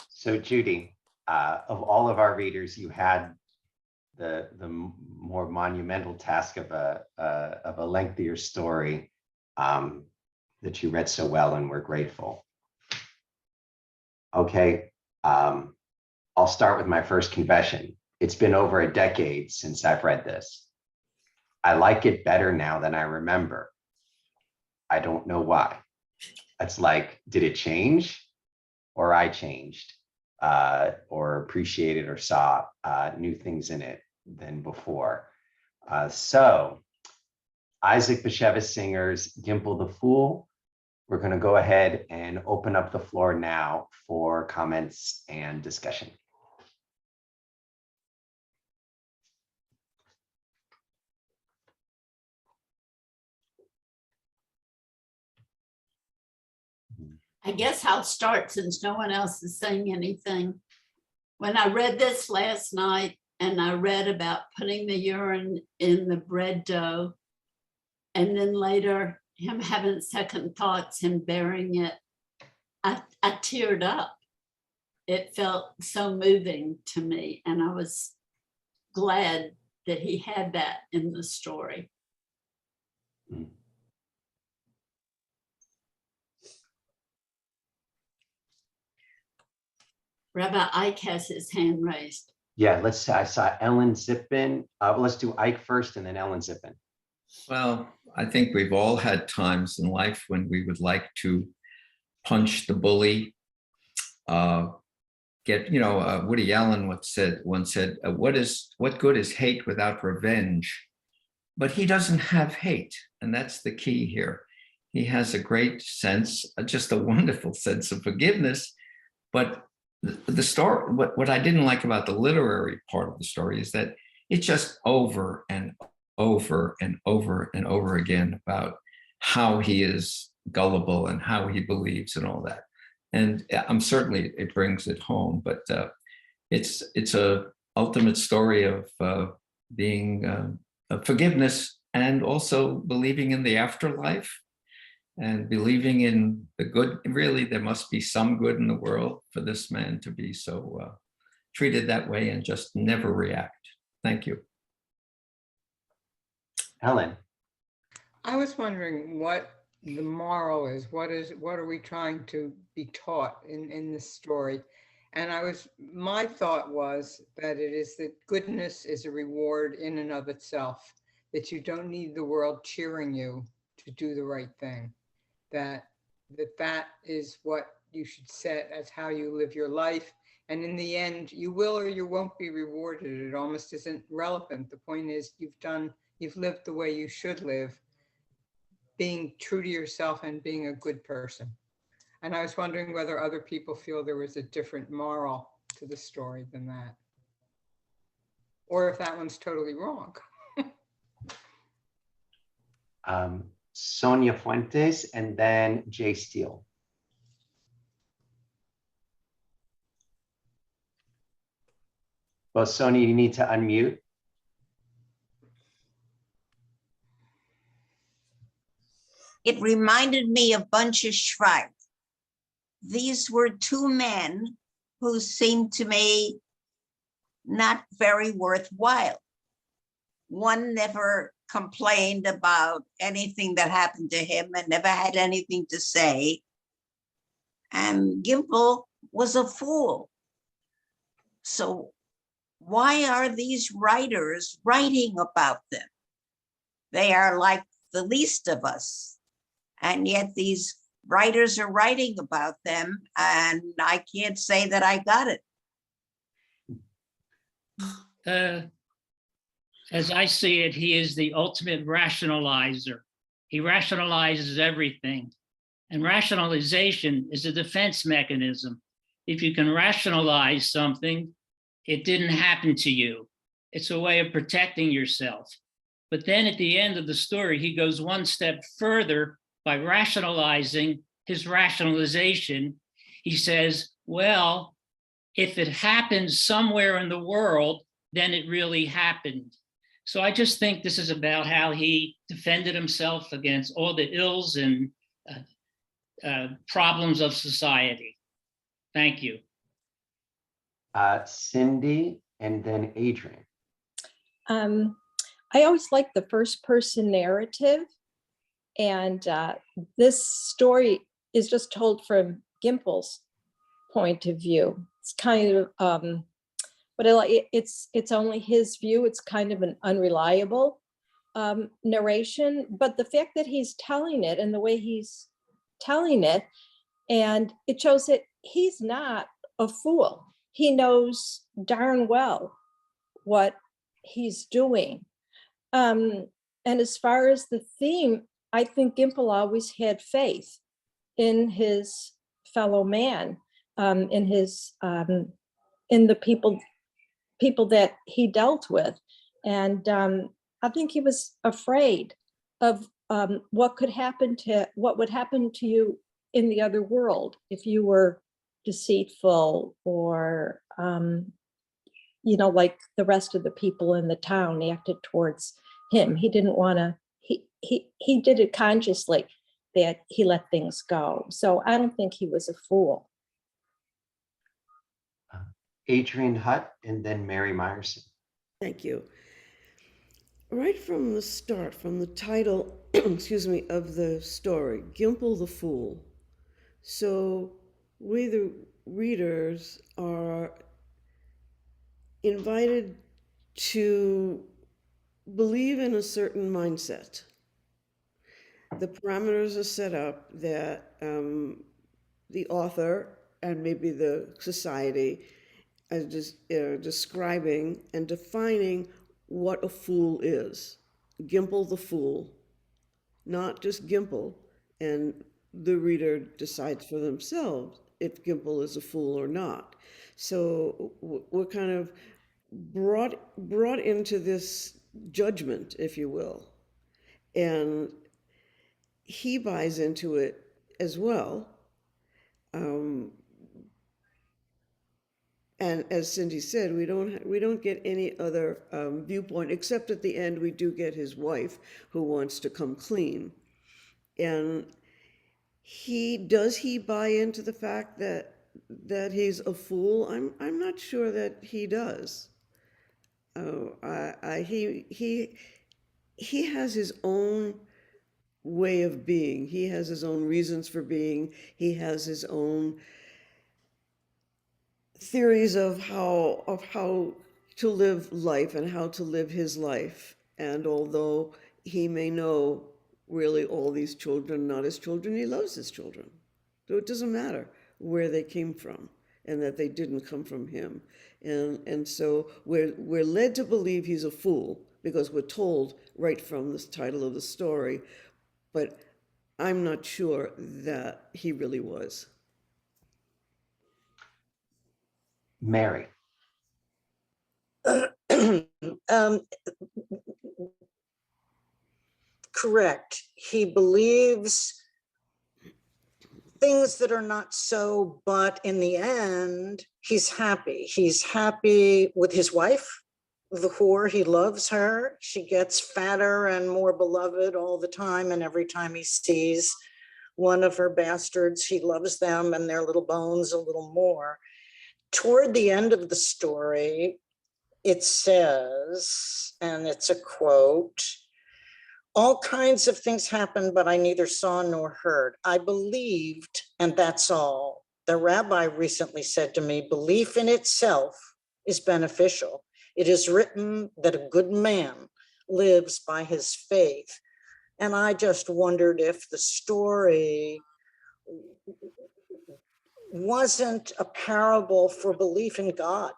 So Judy, of all of our readers, you had the more monumental task of a lengthier story that you read so well, and we're grateful. Okay, I'll start with my first confession. It's been over a decade since I've read this. I like it better now than I remember. I don't know why. It's like, did it change? Or I changed, or appreciated or saw new things in it than before. So Isaac Bashevis Singer's Gimpel the Fool. We're going to go ahead and open up the floor now for comments and discussion. I guess I'll start since no one else is saying anything. When I read this last night and I read about putting the urine in the bread dough, and then later him having second thoughts, him burying it, I teared up. It felt so moving to me, and I was glad that he had that in the story. Rabbi Ike has his hand raised. Yeah, I saw Ellen Zippin. Let's do Ike first and then Ellen Zippin. Well, I think we've all had times in life when we would like to punch the bully. Woody Allen once said, what good is hate without revenge? But he doesn't have hate, and that's the key here. He has a great sense, just a wonderful sense of forgiveness. But the story, what I didn't like about the literary part of the story is that it's just over and over and over and over again about how he is gullible and how he believes and all that. And I'm certainly, it brings it home, but it's a ultimate story of being forgiveness and also believing in the afterlife and believing in the good. Really, there must be some good in the world for this man to be so treated that way and just never react. Thank you. Helen. I was wondering what the moral is. What are we trying to be taught in this story? And my thought was that it is that goodness is a reward in and of itself, that you don't need the world cheering you to do the right thing, that is what you should set as how you live your life. And in the end, you will or you won't be rewarded. It almost isn't relevant. The point is you've lived the way you should live, being true to yourself and being a good person. And I was wondering whether other people feel there was a different moral to the story than that, or if that one's totally wrong. Sonia Fuentes and then Jay Steele. Well, Sonia, you need to unmute. It reminded me of Bunch of Schweik. These were two men who seemed to me not very worthwhile. One never complained about anything that happened to him and never had anything to say. And Gimpel was a fool. So why are these writers writing about them? They are like the least of us. And yet these writers are writing about them, and I can't say that I got it. As I see it, he is the ultimate rationalizer. He rationalizes everything. And rationalization is a defense mechanism. If you can rationalize something, it didn't happen to you. It's a way of protecting yourself. But then at the end of the story, he goes one step further by rationalizing his rationalization. He says, well, if it happened somewhere in the world, then it really happened. So I just think this is about how he defended himself against all the ills and problems of society. Thank you. Cindy and then Adrian. I always like the first person narrative. And this story is just told from Gimpel's point of view. It's kind of, but it's only his view. It's kind of an unreliable narration, but the fact that he's telling it and the way he's telling it, and it shows that he's not a fool. He knows darn well what he's doing. And as far as the theme, I think Gimpel always had faith in his fellow man, in the people that he dealt with. And I think he was afraid of what would happen to you in the other world if you were deceitful or, like the rest of the people in the town acted towards him. He didn't want to, he did it consciously that he let things go. So I don't think he was a fool. Adrian Hutt and then Mary Meyerson. Thank you. Right from the start, from the title, excuse me, of the story, Gimpel the Fool. So we, the readers, are invited to believe in a certain mindset. The parameters are set up that the author and maybe the society are just describing and defining what a fool is. Gimpel the Fool, not just Gimpel, and the reader decides for themselves if Gimpel is a fool or not. So we're kind of brought into this judgment, if you will, and he buys into it as well. And as Cindy said, we don't get any other viewpoint, except at the end we do get his wife who wants to come clean. And he buy into the fact that he's a fool? I'm not sure that he does. He has his own way of being. He has his own reasons for being. He has his own theories of how to live life and how to live his life. And although he may know really all these children not his children, he loves his children. So it doesn't matter where they came from and that they didn't come from him. And so we're led to believe he's a fool because we're told right from this title of the story, but I'm not sure that he really was. Mary. Correct. He believes things that are not so, but in the end, he's happy. He's happy with his wife, the whore. He loves her. She gets fatter and more beloved all the time. And every time he sees one of her bastards, he loves them and their little bones a little more. Toward the end of the story, it says, and it's a quote, "All kinds of things happened, but I neither saw nor heard. I believed, and that's all. The rabbi recently said to me, belief in itself is beneficial. It is written that a good man lives by his faith." And I just wondered if the story wasn't a parable for belief in God.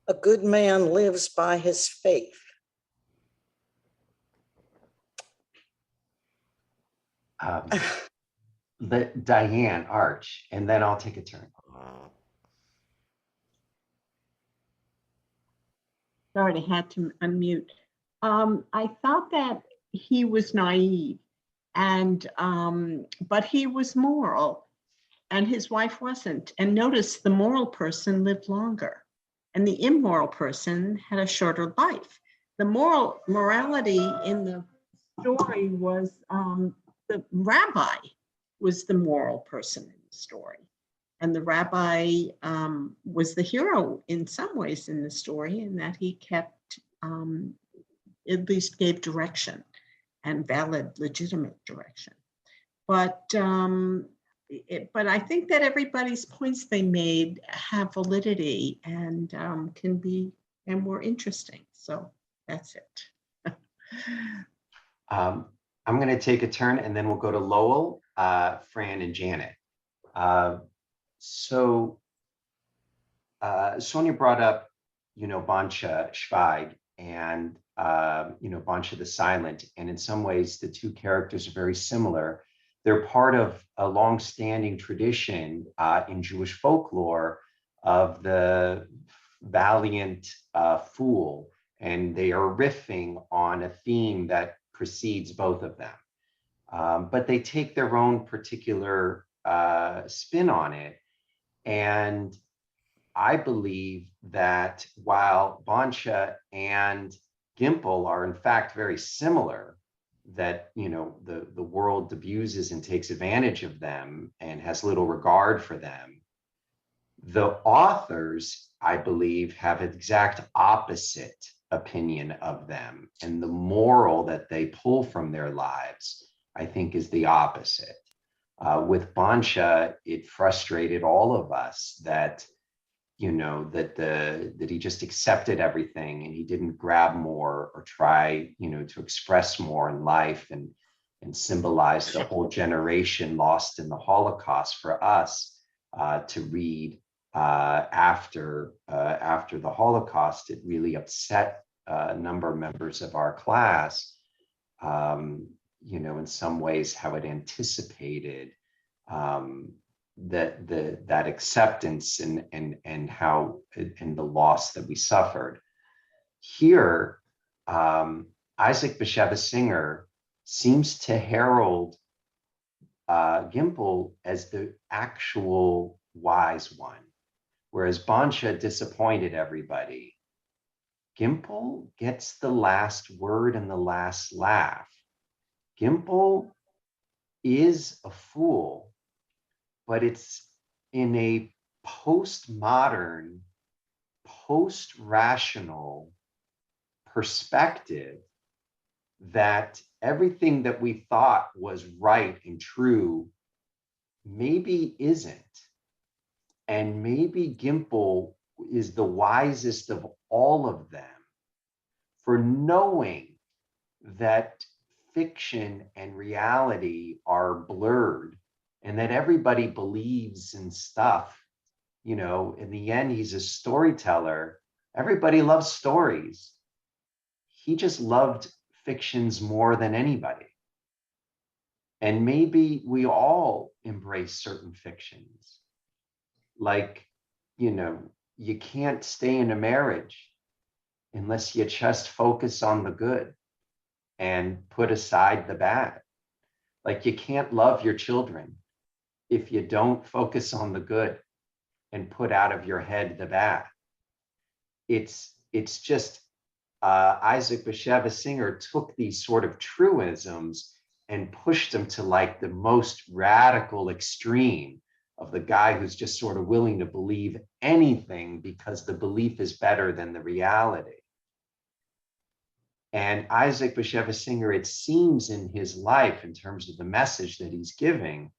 A good man lives by his faith. Diane Arch, and then I'll take a turn. Sorry, I had to unmute. I thought that he was naive, and but he was moral, and his wife wasn't. And notice the moral person lived longer, and the immoral person had a shorter life. The morality in the story was the rabbi was the moral person in the story. And the rabbi was the hero in some ways in the story, in that he kept, at least gave direction and valid, legitimate direction. But but I think that everybody's points they made have validity and can be and more interesting. So that's it. I'm going to take a turn and then we'll go to Lowell, Fran, and Janet. So Sonia brought up, Bancha Schweig and, Bancha the Silent. And in some ways, the two characters are very similar. They're part of a long-standing tradition in Jewish folklore of the valiant fool. And they are riffing on a theme that precedes both of them. But they take their own particular spin on it. And I believe that while Bancha and Gimpel are in fact very similar, that the world abuses and takes advantage of them and has little regard for them, the authors, I believe, have an exact opposite opinion of them, and the moral that they pull from their lives, I think, is the opposite. With Bancha, it frustrated all of us that that he just accepted everything and he didn't grab more or try to express more in life and symbolize the whole generation lost in the Holocaust for us to read after the Holocaust. It really upset a number of members of our class, in some ways how it anticipated that acceptance and how and the loss that we suffered. Here, Isaac Bashevis Singer seems to herald Gimpel as the actual wise one, whereas Bancha disappointed everybody. Gimpel gets the last word and the last laugh. Gimpel is a fool, but it's in a postmodern, post-rational perspective that everything that we thought was right and true maybe isn't. And maybe Gimpel is the wisest of all of them for knowing that fiction and reality are blurred and that everybody believes in stuff. In the end, he's a storyteller. Everybody loves stories. He just loved fictions more than anybody. And maybe we all embrace certain fictions. Like, you can't stay in a marriage unless you just focus on the good and put aside the bad. Like, you can't love your children if you don't focus on the good and put out of your head the bad. It's just Isaac Bashevis Singer took these sort of truisms and pushed them to like the most radical extreme of the guy who's just sort of willing to believe anything because the belief is better than the reality. And Isaac Bashevis Singer, it seems in his life, in terms of the message that he's giving,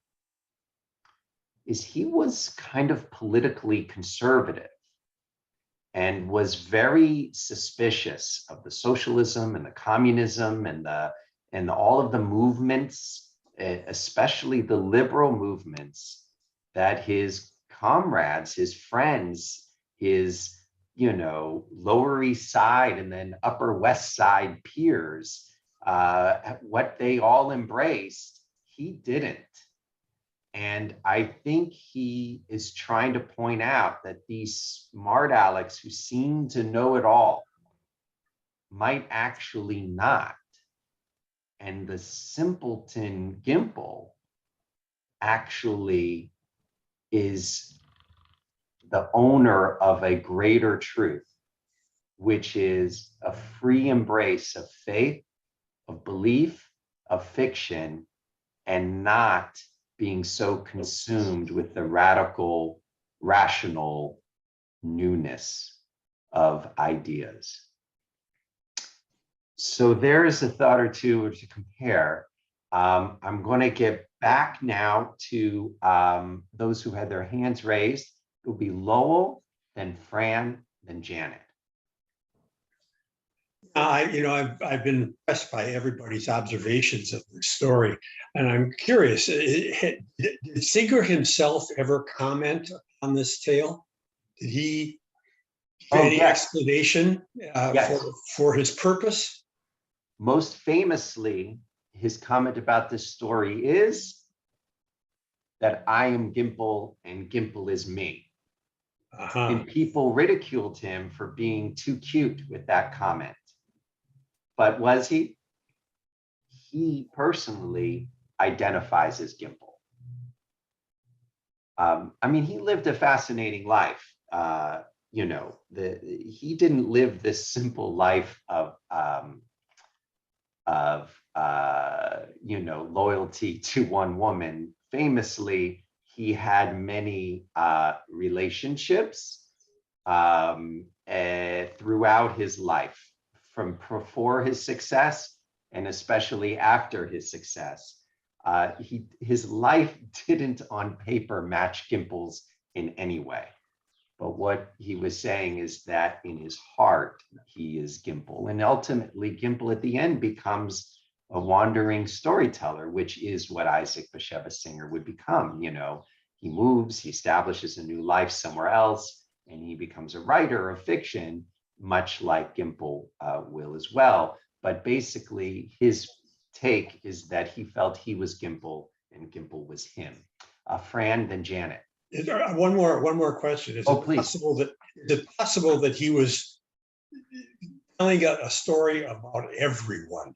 is he was kind of politically conservative and was very suspicious of the socialism and the communism and all of the movements, especially the liberal movements that his comrades, his friends, his Lower East Side and then Upper West Side peers, what they all embraced, he didn't. And I think he is trying to point out that these smart alecks who seem to know it all might actually not. And the simpleton Gimpel actually is the owner of a greater truth, which is a free embrace of faith, of belief, of fiction, and not being so consumed with the radical, rational newness of ideas. So there is a thought or two to compare. I'm going to get back now to those who had their hands raised. It will be Lowell, then Fran, then Janet. I've been impressed by everybody's observations of the story, and I'm curious. Did Singer himself ever comment on this tale? Did he give any explanation for his purpose? Most famously, his comment about this story is that I am Gimpel and Gimpel is me. And people ridiculed him for being too cute with that comment. But was he? He personally identifies as Gimpel. I mean, he lived a fascinating life. He didn't live this simple life of loyalty to one woman. Famously, he had many relationships throughout his life, from before his success and especially after his success. His life didn't on paper match Gimpel's in any way. But what he was saying is that in his heart, he is Gimpel. And ultimately, Gimpel at the end becomes a wandering storyteller, which is what Isaac Bashevis Singer would become. He moves, he establishes a new life somewhere else, and he becomes a writer of fiction, much like Gimpel will as well. But basically, his take is that he felt he was Gimpel and Gimpel was him. Fran, then Janet. One more question. Is it possible that he was telling a story about everyone?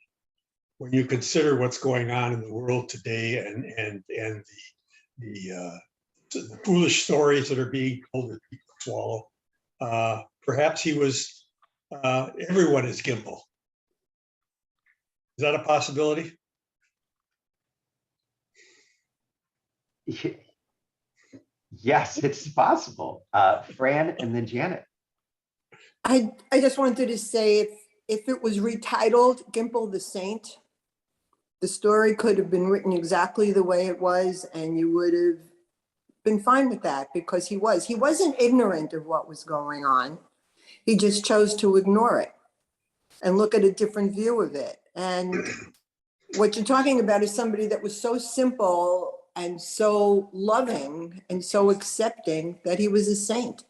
When you consider what's going on in the world today and the foolish stories that are being told that people swallow, perhaps he was everyone is Gimpel. Is that a possibility? Yes, it's possible. Fran and then Janet. I just wanted to say if it was retitled Gimpel the Saint, the story could have been written exactly the way it was, and you would have been fine with that, because he wasn't ignorant of what was going on. He just chose to ignore it and look at a different view of it. And what you're talking about is somebody that was so simple and so loving and so accepting that he was a saint.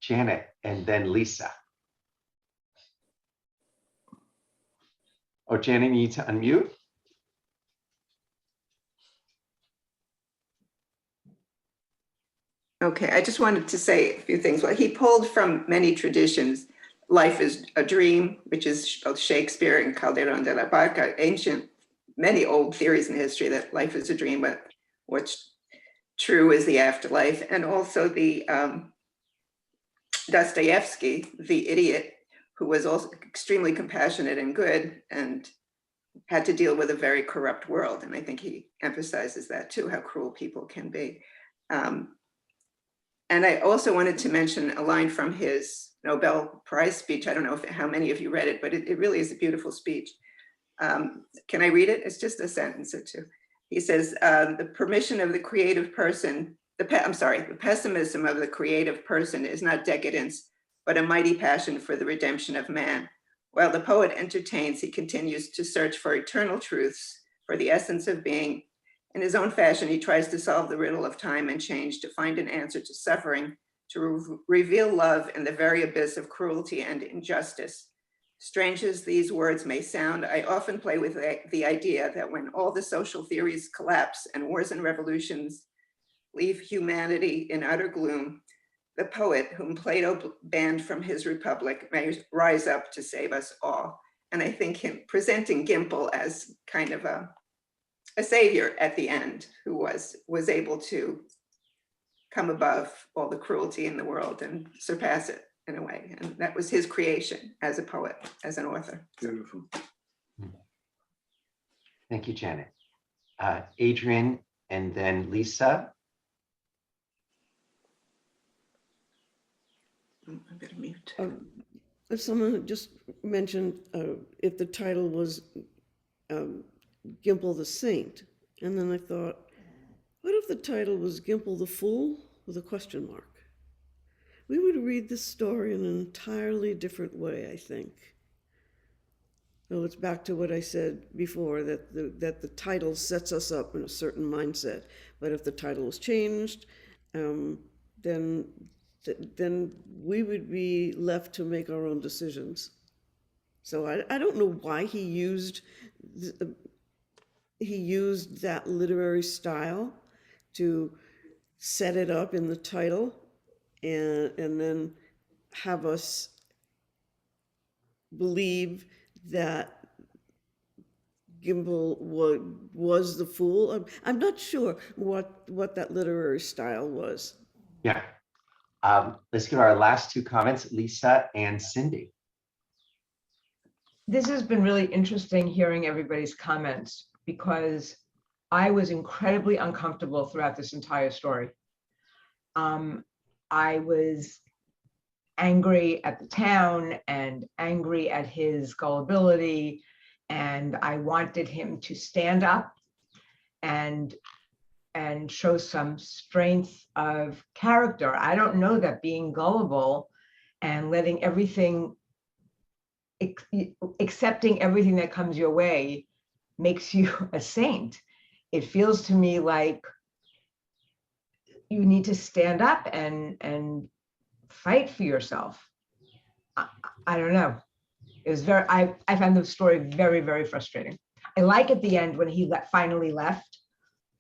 Janet, and then Lisa. Oh, Janet, you need to unmute. Okay, I just wanted to say a few things. Well, he pulled from many traditions. Life is a Dream, which is both Shakespeare and Calderón de la Barca, many old theories in history that life is a dream, but what's true is the afterlife. And also the Dostoevsky, the idiot, who was also extremely compassionate and good and had to deal with a very corrupt world. And I think he emphasizes that too, how cruel people can be. And I also wanted to mention a line from his Nobel Prize speech. I don't know how many of you read it, but it really is a beautiful speech. Can I read it? It's just a sentence or two. He says, the permission of the creative person, the pessimism of the creative person is not decadence, but a mighty passion for the redemption of man. While the poet entertains, he continues to search for eternal truths, for the essence of being. In his own fashion, he tries to solve the riddle of time and change, to find an answer to suffering, to reveal love in the very abyss of cruelty and injustice. Strange as these words may sound, I often play with the idea that when all the social theories collapse and wars and revolutions leave humanity in utter gloom, the poet whom Plato banned from his republic may rise up to save us all. And I think him presenting Gimpel as kind of a savior at the end, who was able to come above all the cruelty in the world and surpass it in a way. And that was his creation as a poet, as an author. Beautiful. Thank you, Janet. Adrian, and then Lisa. I better mute. someone had just mentioned if the title was Gimpel the Saint. And then I thought, what if the title was Gimpel the Fool with a question mark? We would read this story in an entirely different way, I think. So it's back to what I said before, that the title sets us up in a certain mindset. But if the title was changed, then we would be left to make our own decisions. So I don't know why he used that literary style to set it up in the title and then have us believe that Gimpel was the fool. I'm not sure what that literary style was. Yeah. Let's get our last two comments, Lisa and Cindy. This has been really interesting hearing everybody's comments because I was incredibly uncomfortable throughout this entire story. I was angry at the town and angry at his gullibility, and I wanted him to stand up and show some strength of character. I don't know that being gullible and letting everything, accepting everything that comes your way makes you a saint. It feels to me like you need to stand up and fight for yourself. I don't know. It was I found the story very, very frustrating. I like at the end when he finally left.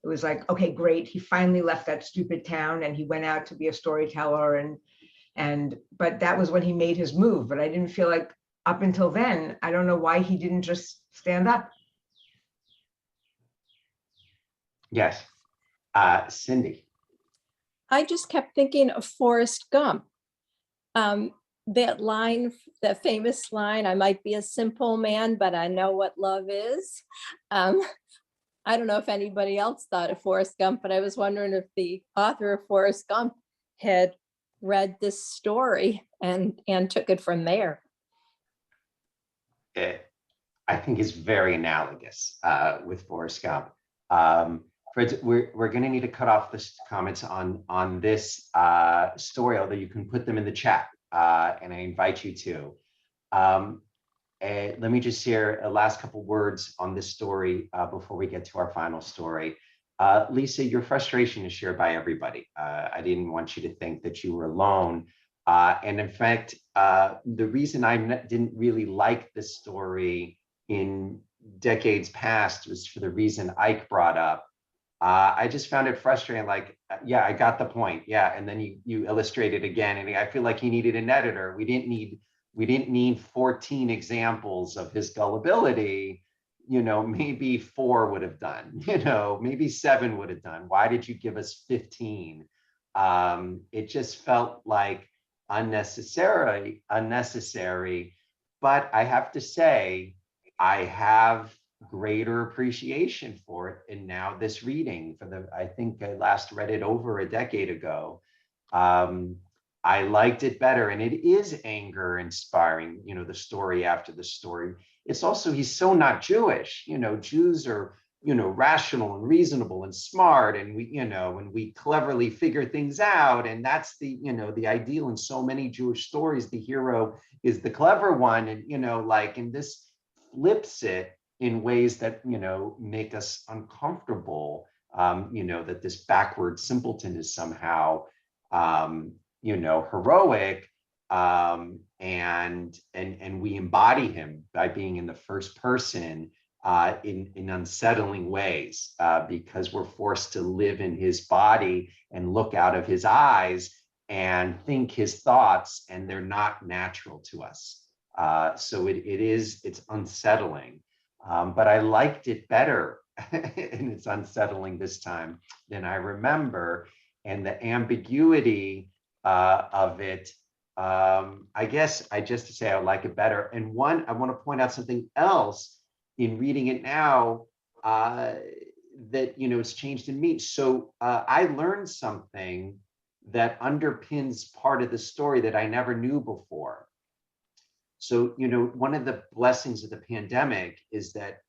It was like, okay, great. He finally left that stupid town and he went out to be a storyteller but that was when he made his move. But I didn't feel like up until then, I don't know why he didn't just stand up. Yes. Cindy. I just kept thinking of Forrest Gump. That line, that famous line, I might be a simple man, but I know what love is. I don't know if anybody else thought of Forrest Gump, but I was wondering if the author of Forrest Gump had read this story and took it from there. I think is very analogous with Forrest Gump. Fred, we're going to need to cut off the comments on this story, although you can put them in the chat, and I invite you to. Let me just share a last couple words on this story before we get to our final story. Lisa, your frustration is shared by everybody. I didn't want you to think that you were alone. And in fact, the reason I didn't really like this story in decades past was for the reason Ike brought up. I just found it frustrating, like, yeah, I got the point. Yeah, and then you illustrate it again. And I feel like he needed an editor. We didn't need 14 examples of his gullibility. Maybe 4 would have done, maybe 7 would have done. Why did you give us 15? It just felt like unnecessary, but I have to say, I have greater appreciation for it. And now this reading I think I last read it over a decade ago. I liked it better, and it is anger inspiring, the story after the story. It's also, he's so not Jewish. Jews are, rational and reasonable and smart, and we cleverly figure things out. And that's the ideal in so many Jewish stories. The hero is the clever one, and and this flips it in ways that make us uncomfortable. That this backward simpleton is somehow heroic, and we embody him by being in the first person in unsettling ways, because we're forced to live in his body and look out of his eyes and think his thoughts, and they're not natural to us. So it's unsettling, but I liked it better and it's unsettling this time than I remember. And the ambiguity of it, I guess I just to say I like it better. And I want to point out something else in reading it now that it's changed in me. So I learned something that underpins part of the story that I never knew before. So, one of the blessings of the pandemic is that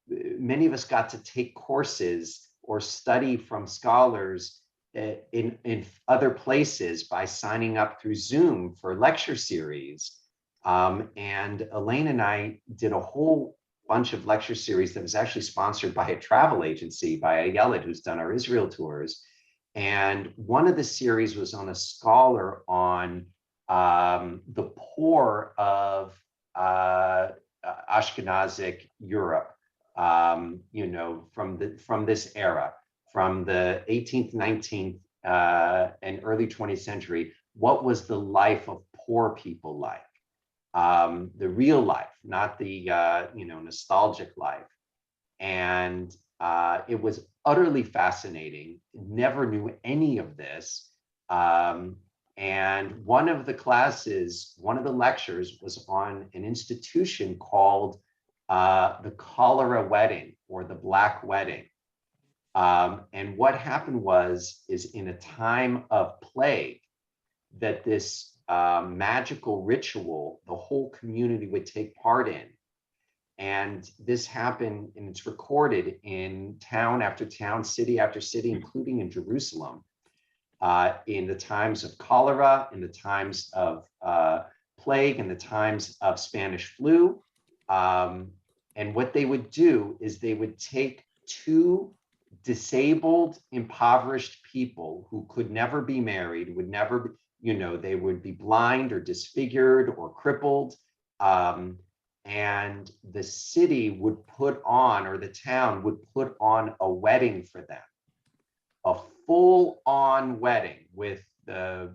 many of us got to take courses or study from scholars in other places by signing up through Zoom for lecture series. And Elaine and I did a whole bunch of lecture series that was actually sponsored by a travel agency, by a Yelid who's done our Israel tours. And one of the series was on a scholar on the poor of Ashkenazic Europe, from this era, from the 18th, 19th, and early 20th century. What was the life of poor people like? The real life, not the nostalgic life. And it was utterly fascinating. Never knew any of this. And one of the lectures was on an institution called the cholera wedding, or the black wedding. And what happened is in a time of plague, that this magical ritual the whole community would take part in. And this happened, and it's recorded in town after town, city after city, including in Jerusalem, in the times of cholera, in the times of plague, in the times of Spanish flu. And what they would do is they would take two disabled, impoverished people who could never be married, would never be, they would be blind or disfigured or crippled. And the city would put on, or the town would put on, a wedding for them, a full-on wedding with the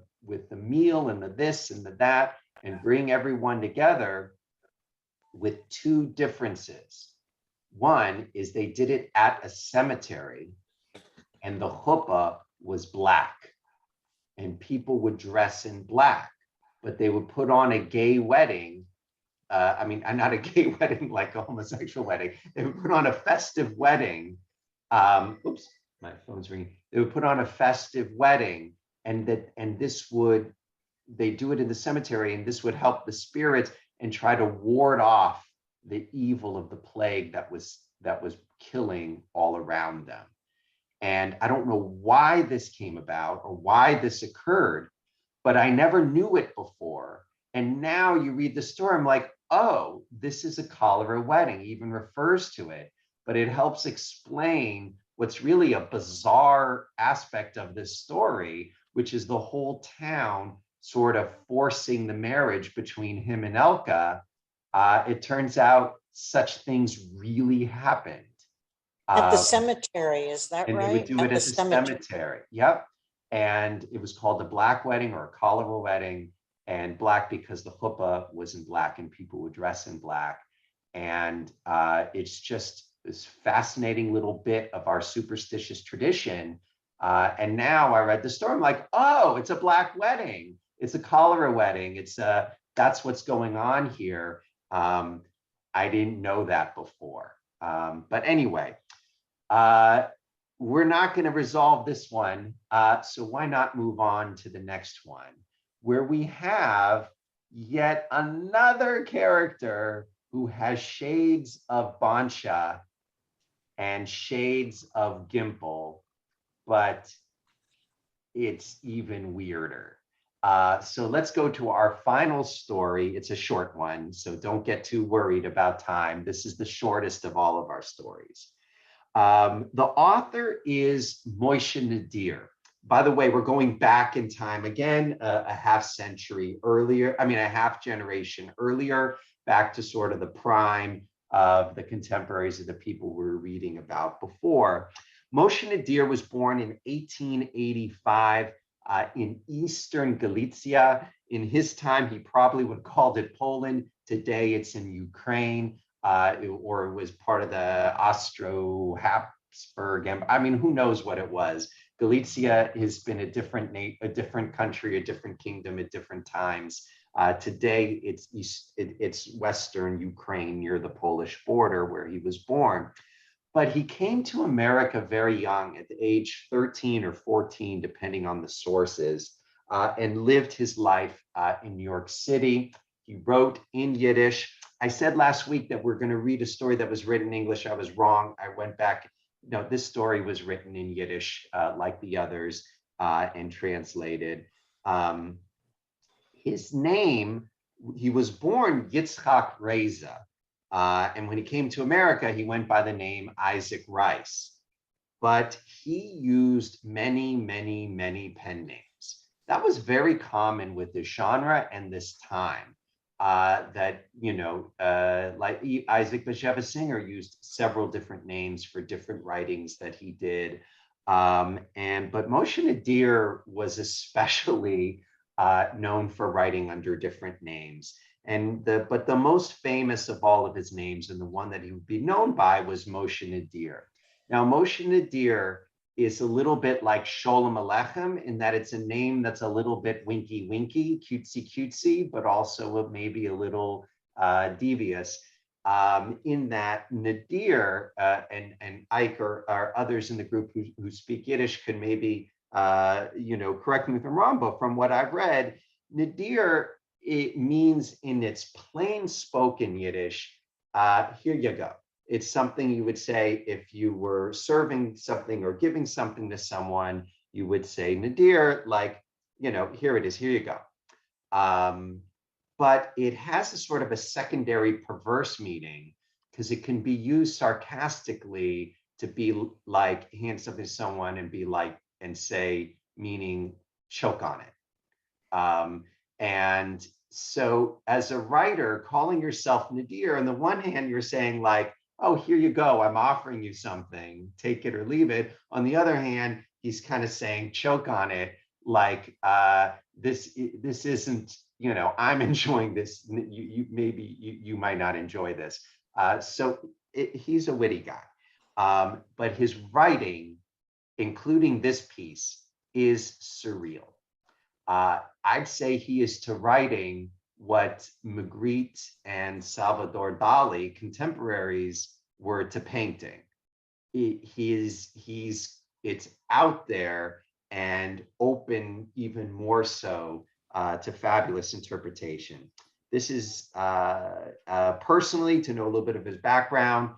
meal and the this and the that, and bring everyone together, with two differences. One is they did it at a cemetery, and the chuppah was black, and people would dress in black, but they would put on a gay wedding. Not a gay wedding like a homosexual wedding. They would put on a festive wedding. Oops, my phone's ringing. They would put on a festive wedding, and they do it in the cemetery, and this would help the spirits and try to ward off the evil of the plague that was killing all around them. And I don't know why this came about or why this occurred, but I never knew it before. And now you read the story, I'm like, oh, this is a cholera wedding, even refers to it, but it helps explain what's really a bizarre aspect of this story, which is the whole town sort of forcing the marriage between him and Elka. It turns out such things really happened. At the cemetery, is that right? And they would do it at the cemetery. Yep. And it was called the black wedding, or a cholera wedding, and black because the chuppah was in black and people would dress in black. And it's just this fascinating little bit of our superstitious tradition. And now I read the story, I'm like, oh, it's a black wedding. It's a cholera wedding. That's what's going on here. I didn't know that before. But anyway, we're not going to resolve this one. So why not move on to the next one, where we have yet another character who has shades of Bansha and shades of Gimpel, but it's even weirder. So let's go to our final story. It's a short one, so don't get too worried about time. This is the shortest of all of our stories. The author is Moyshe Nadir. By the way, we're going back in time again, a half generation earlier, back to sort of the prime of the contemporaries of the people we were reading about before. Moyshe Nadir was born in 1885 in Eastern Galicia. In his time, he probably would have called it Poland. Today, it's in Ukraine, or it was part of the Austro-Habsburg. Who knows what it was? Galicia has been a different country, a different kingdom at different times. Today, it's Western Ukraine near the Polish border where he was born. But he came to America very young, at the age 13 or 14, depending on the sources, and lived his life in New York City. He wrote in Yiddish. I said last week that we're going to read a story that was written in English. I was wrong. I went back. No, this story was written in Yiddish like the others and translated. His name, he was born Yitzchak Reza. And when he came to America, he went by the name Isaac Rice. But he used many, many, many pen names. That was very common with this genre and this time. That, you know, like Isaac Bashevis Singer used several different names for different writings that he did. But Moyshe Nadir was especially known for writing under different names. But the most famous of all of his names, and the one that he would be known by, was Moyshe Nadir. Now, Moyshe Nadir is a little bit like Sholem Aleichem in that it's a name that's a little bit winky, cutesy, cutesy, but also maybe a little devious. In that Nadir and Ike or others in the group who speak Yiddish can maybe correct me if I'm wrong, but from what I've read, Nadir, it means in its plain spoken Yiddish, here you go. It's something you would say if you were serving something or giving something to someone, you would say Nadir, like, here it is, here you go. But it has a sort of a secondary perverse meaning because it can be used sarcastically to be like hand something to someone and be like, and say, meaning choke on it. And so as a writer, calling yourself Nadir, on the one hand, you're saying like, oh, here you go, I'm offering you something, take it or leave it. On the other hand, he's kind of saying choke on it, like this isn't, I'm enjoying this, you might not enjoy this. He's a witty guy, but his writing, including this piece, is surreal. I'd say he is to writing what Magritte and Salvador Dali, contemporaries, were to painting. It's out there and open even more so to fabulous interpretation. This is personally, to know a little bit of his background,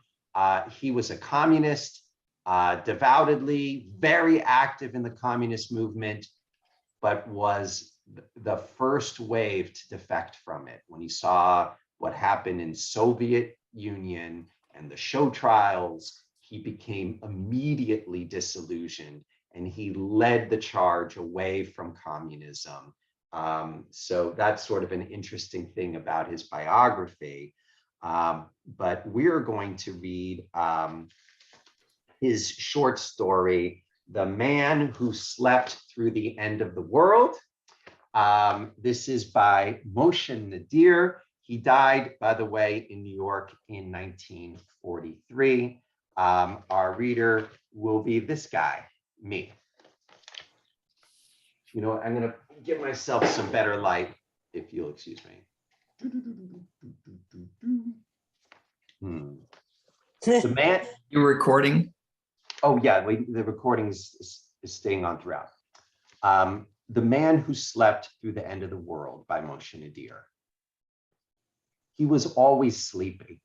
he was a communist, devoutedly, very active in the communist movement, but was the first wave to defect from it. When he saw what happened in Soviet Union and the show trials, he became immediately disillusioned and he led the charge away from communism. So that's sort of an interesting thing about his biography. But we're going to read his short story, The Man Who Slept Through the End of the World. This is by Moyshe Nadir. He died, by the way, in New York in 1943. Our reader will be this guy, me. I'm going to give myself some better light, if you'll excuse me. The man. You're recording? Oh, yeah, the recording is staying on throughout. The Man Who Slept Through the End of the World by Moyshe Nadir. He was always sleepy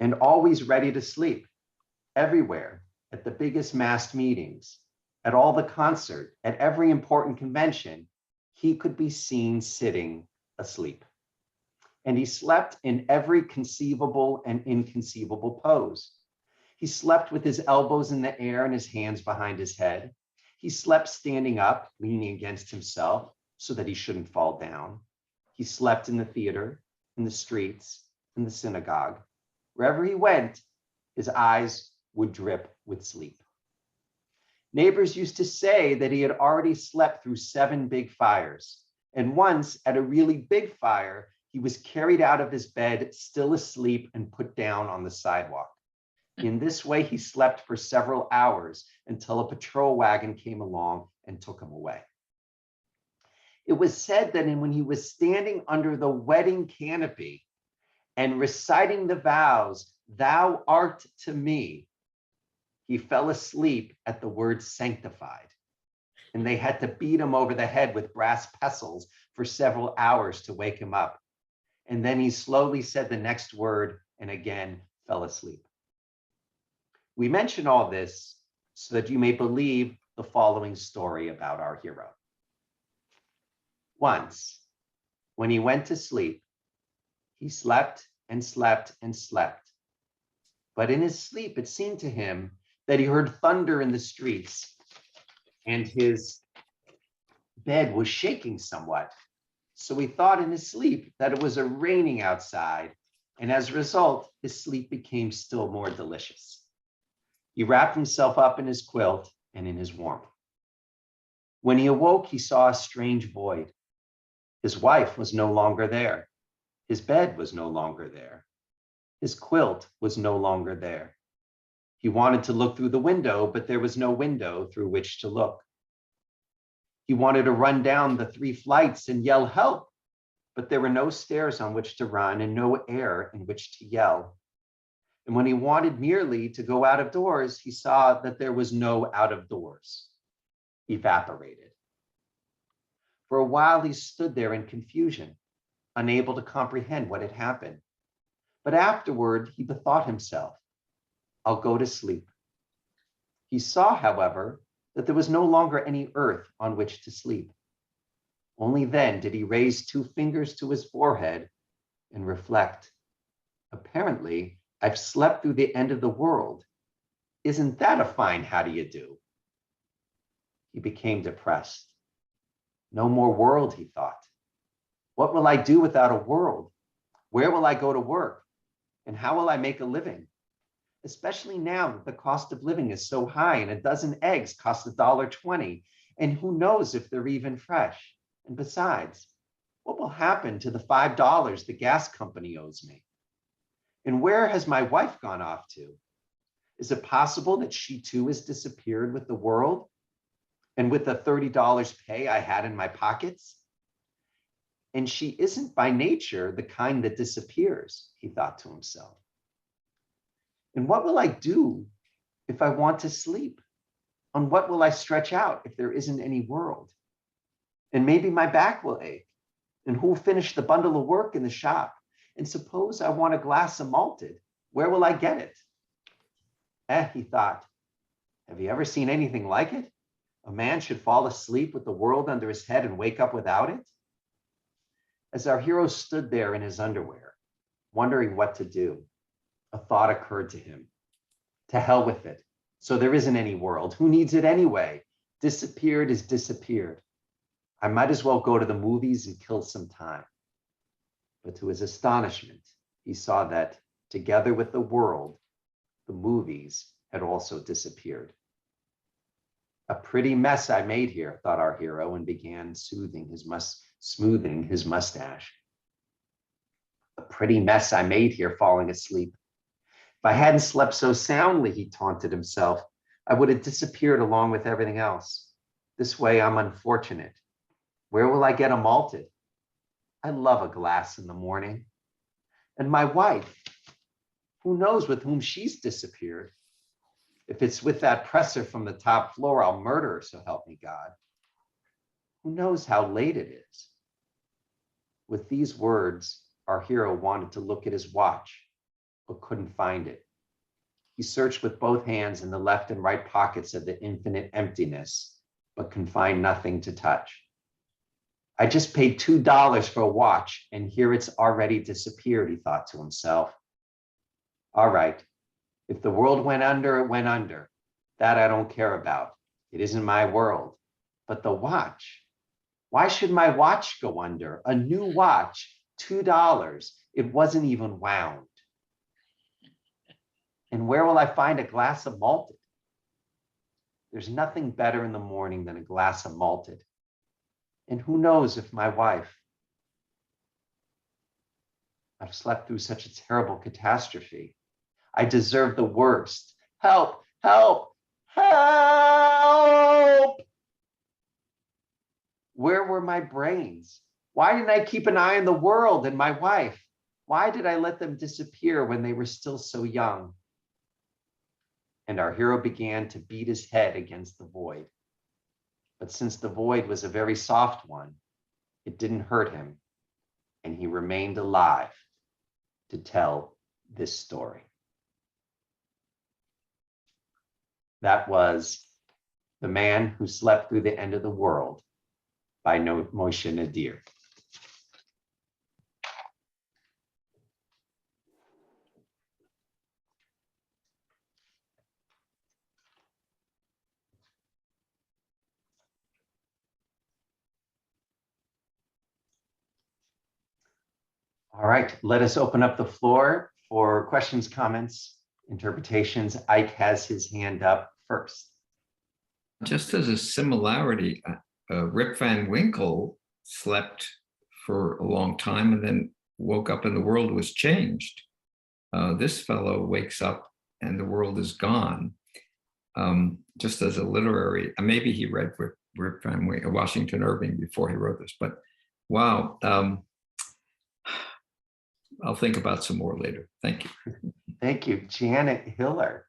and always ready to sleep, everywhere, at the biggest mass meetings, at all the concert, at every important convention, he could be seen sitting asleep. And he slept in every conceivable and inconceivable pose. He slept with his elbows in the air and his hands behind his head. He slept standing up, leaning against himself so that he shouldn't fall down. He slept in the theater, in the streets, in the synagogue. Wherever he went, his eyes would drip with sleep. Neighbors used to say that he had already slept through 7 big fires. And once, at a really big fire, he was carried out of his bed, still asleep, and put down on the sidewalk. In this way, he slept for several hours until a patrol wagon came along and took him away. It was said that when he was standing under the wedding canopy and reciting the vows, "Thou art to me," he fell asleep at the word sanctified. And they had to beat him over the head with brass pestles for several hours to wake him up. And then he slowly said the next word and again fell asleep. We mention all this so that you may believe the following story about our hero. Once, when he went to sleep, he slept and slept and slept. But in his sleep, it seemed to him that he heard thunder in the streets, and his bed was shaking somewhat. So he thought in his sleep that it was raining outside, and as a result, his sleep became still more delicious. He wrapped himself up in his quilt and in his warmth. When he awoke, he saw a strange void. His wife was no longer there. His bed was no longer there. His quilt was no longer there. He wanted to look through the window, but there was no window through which to look. He wanted to run down the 3 flights and yell help, but there were no stairs on which to run and no air in which to yell. And when he wanted merely to go out of doors, he saw that there was no out of doors. Evaporated. For a while, he stood there in confusion, unable to comprehend what had happened. But afterward, he bethought himself, I'll go to sleep. He saw, however, that there was no longer any earth on which to sleep. Only then did he raise 2 fingers to his forehead and reflect. Apparently, I've slept through the end of the world. Isn't that a fine how do you do? He became depressed. No more world, he thought. What will I do without a world? Where will I go to work? And how will I make a living? Especially now that the cost of living is so high and a dozen eggs cost $1.20, and who knows if they're even fresh? And besides, what will happen to the $5 the gas company owes me? And where has my wife gone off to? Is it possible that she too has disappeared with the world and with the $30 pay I had in my pockets? And she isn't by nature the kind that disappears, he thought to himself. And what will I do if I want to sleep? On what will I stretch out if there isn't any world? And maybe my back will ache. And who'll finish the bundle of work in the shop? And suppose I want a glass of malted. Where will I get it? He thought, have you ever seen anything like it? A man should fall asleep with the world under his head and wake up without it? As our hero stood there in his underwear, wondering what to do, a thought occurred to him. To hell with it. So there isn't any world. Who needs it anyway? Disappeared is disappeared. I might as well go to the movies and kill some time. But to his astonishment, he saw that together with the world, the movies had also disappeared. A pretty mess I made here, thought our hero, and began smoothing his mustache. A pretty mess I made here, falling asleep. If I hadn't slept so soundly, he taunted himself, I would have disappeared along with everything else. This way I'm unfortunate. Where will I get a malted? I love a glass in the morning. And my wife, who knows with whom she's disappeared? If it's with that presser from the top floor, I'll murder her, so help me God. Who knows how late it is? With these words, our hero wanted to look at his watch, but couldn't find it. He searched with both hands in the left and right pockets of the infinite emptiness, but could find nothing to touch. I just paid $2 for a watch, and here it's already disappeared, he thought to himself. All right, if the world went under, it went under. That I don't care about. It isn't my world. But the watch, why should my watch go under? A new watch, $2. It wasn't even wound. And where will I find a glass of malted? There's nothing better in the morning than a glass of malted. And who knows if my wife, I've slept through such a terrible catastrophe. I deserve the worst. Help, help, help! Where were my brains? Why didn't I keep an eye on the world and my wife? Why did I let them disappear when they were still so young? And our hero began to beat his head against the void. But since the void was a very soft one, it didn't hurt him. and he remained alive to tell this story. That was The Man Who Slept Through the End of the World by Moyshe Nadir. All right, let us open up the floor for questions, comments, interpretations. Ike has his hand up first. Just as a similarity, Rip Van Winkle slept for a long time and then woke up and the world was changed. This fellow wakes up and the world is gone. Just as a literary, maybe he read Rip Van Winkle, Washington Irving before he wrote this, but wow. I'll think about some more later. Thank you. Thank you. Janet Hiller.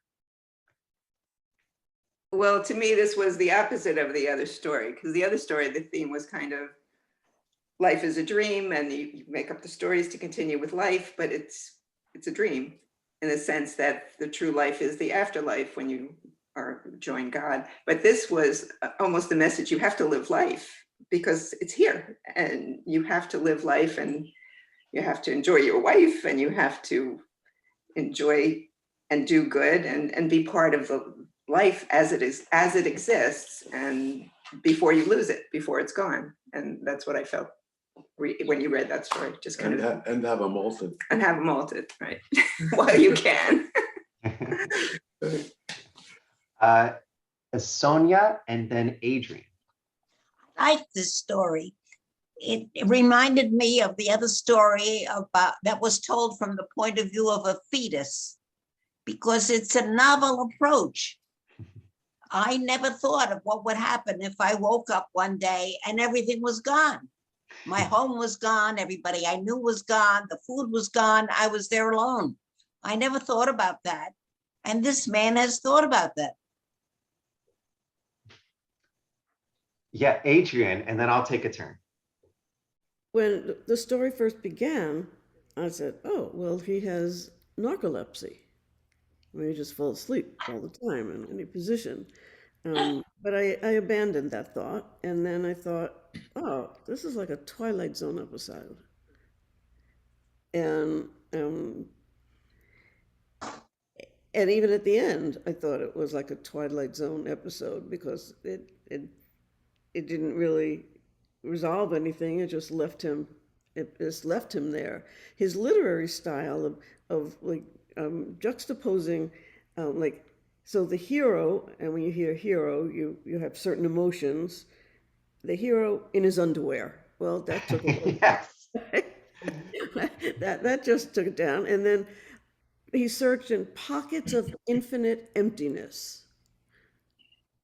Well, to me, this was the opposite of the other story, because the other story, the theme was kind of life is a dream and you make up the stories to continue with life, but it's a dream in the sense that the true life is the afterlife when you join God. But this was almost the message, you have to live life because it's here and you have to live life and you have to enjoy your wife and you have to enjoy and do good and be part of the life as it exists, and before you lose it, before it's gone. And that's what I felt when you read that story. Just kind of and have a malted. And have them malted, right? While you can. Sonia and then Adrian. I like this story. It reminded me of the other story about that was told from the point of view of a fetus, because it's a novel approach. I never thought of what would happen if I woke up one day and everything was gone. My home was gone, everybody I knew was gone, the food was gone, I was there alone. I never thought about that. And this man has thought about that. Yeah, Adrian, and then I'll take a turn. When the story first began, I said, oh, well, he has narcolepsy. I mean, he just falls asleep all the time in any position. But I abandoned that thought. And then I thought, oh, this is like a Twilight Zone episode. And even at the end, I thought it was like a Twilight Zone episode because it didn't really resolve anything. It just left him there. His literary style of like juxtaposing so the hero, and when you hear hero, you have certain emotions. The hero in his underwear. Well, that took a little yes. that just took it down. And then he searched in pockets of infinite emptiness.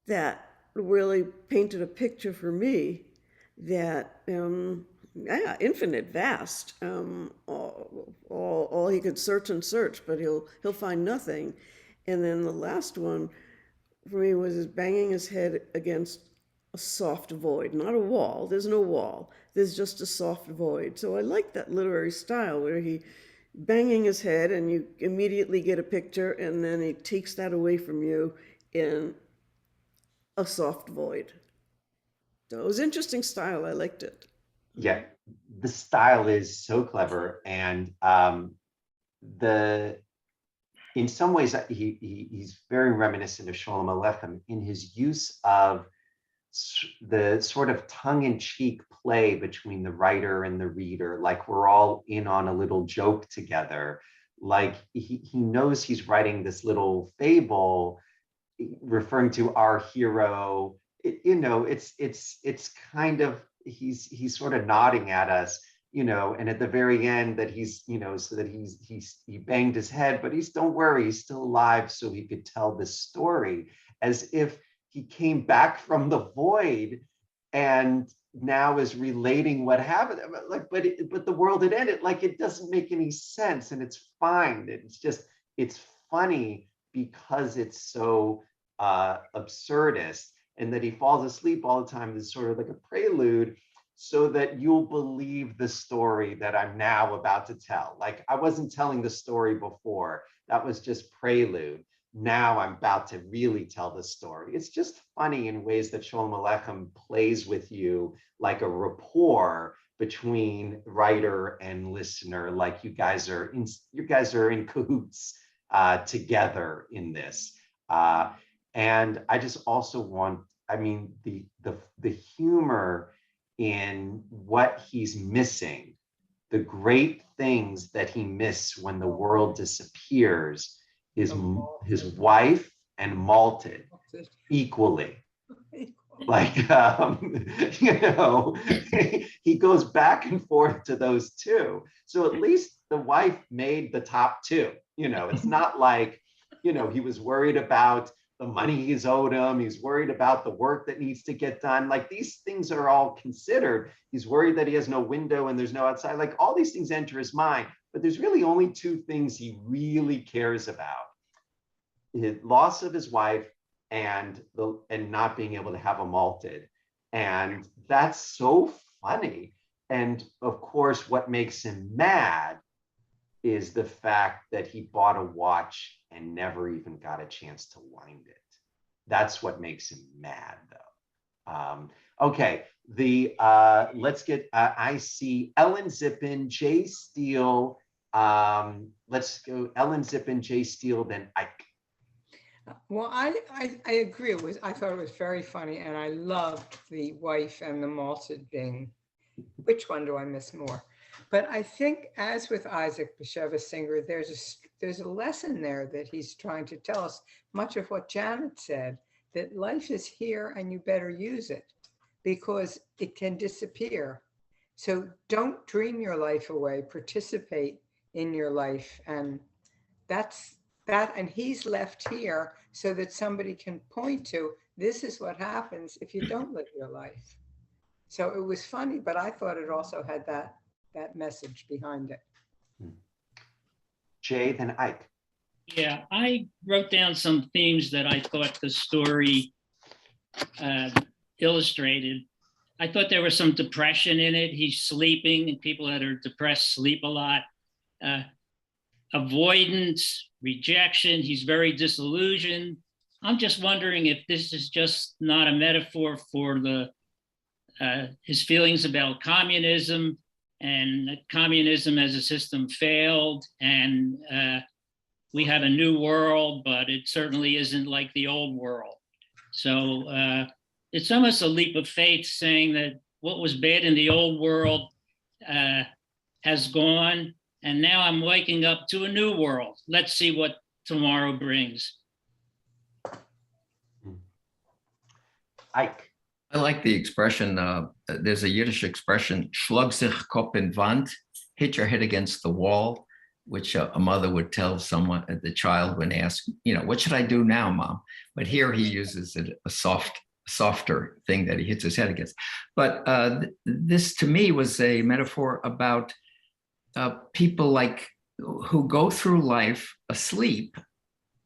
That really painted a picture for me that infinite, vast. All he could search and search, but he'll find nothing. And then the last one for me was his banging his head against a soft void, not a wall. There's no wall. There's just a soft void. So I like that literary style where he banging his head and you immediately get a picture and then he takes that away from you in a soft void. So it was interesting style. I liked it. Yeah, the style is so clever, and in some ways he's very reminiscent of Sholem Aleichem in his use of the sort of tongue-in-cheek play between the writer and the reader, like we're all in on a little joke together. Like he knows he's writing this little fable referring to our hero. It's kind of he's sort of nodding at us, and at the very end that he's, so that he banged his head, but don't worry, he's still alive, so he could tell this story as if he came back from the void and now is relating what happened. But the world had ended. Like, it doesn't make any sense, and it's fine. It's funny because it's so absurdist, and that he falls asleep all the time is sort of like a prelude. so that you'll believe the story that I'm now about to tell. Like, I wasn't telling the story before. That was just prelude. Now I'm about to really tell the story. It's just funny in ways that Sholem Aleichem plays with you like a rapport between writer and listener, like you guys are in cahoots together in this. And I just also want, I mean, the humor in what he's missing, the great things that he missed when the world disappears, is his wife and malted equally. Like, he goes back and forth to those two. So at least the wife made the top two. It's not like, he was worried about the money he's owed him. He's worried about the work that needs to get done. Like, these things are all considered. He's worried that he has no window and there's no outside. Like, all these things enter his mind, but there's really only two things he really cares about: his loss of his wife and not being able to have a malted. And that's so funny. And of course, what makes him mad is the fact that he bought a watch and never even got a chance to wind it. That's what makes him mad, though. Okay, let's get, I see Ellen Zippin, Jay Steele. Let's go Ellen Zippin, Jay Steele, then Ike. Well, I agree. I thought it was very funny, and I loved the wife and the malted being. Which one do I miss more? But I think, as with Isaac Bashevis Singer, there's a lesson there that he's trying to tell us. Much of what Janet said, that life is here and you better use it because it can disappear. So don't dream your life away. Participate in your life, and that's that. And he's left here so that somebody can point to, this is what happens if you don't live your life. So it was funny, but I thought it also had that message behind it. Jay, then Ike. Yeah, I wrote down some themes that I thought the story illustrated. I thought there was some depression in it. He's sleeping, and people that are depressed sleep a lot. Avoidance, rejection, he's very disillusioned. I'm just wondering if this is just not a metaphor for his feelings about communism, and that communism as a system failed, and we have a new world, but it certainly isn't like the old world. So it's almost a leap of faith saying that what was bad in the old world has gone, and now I'm waking up to a new world. Let's see what tomorrow brings. Ike. I like the expression, there's a Yiddish expression, schlag sich Kopf in Wand, hit your head against the wall, which a mother would tell someone, the child when asked, what should I do now, Mom? But here he uses a softer thing that he hits his head against. But this to me was a metaphor about people who go through life asleep,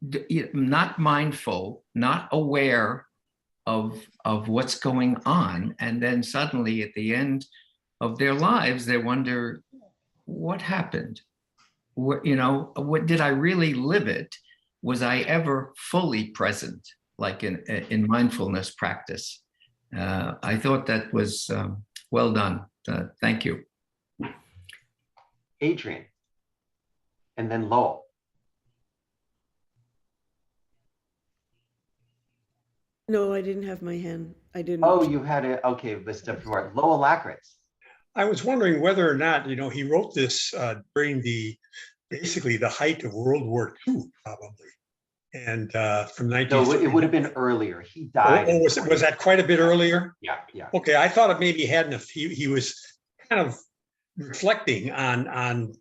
not mindful, not aware of what's going on, and then suddenly at the end of their lives they wonder, what happened? What did I really live it? Was I ever fully present, like in mindfulness practice? I thought that was well done. Thank you. Adrian, and then Lowell. No, I didn't have my hand. I didn't. Oh, you had it. Okay, list up more. Lowell Lacritz. I was wondering whether or not, he wrote this during basically the height of World War II, probably. And from 19. No, it would have been earlier. He died. Oh, was that quite a bit earlier? Yeah. Okay, I thought it maybe he was kind of reflecting on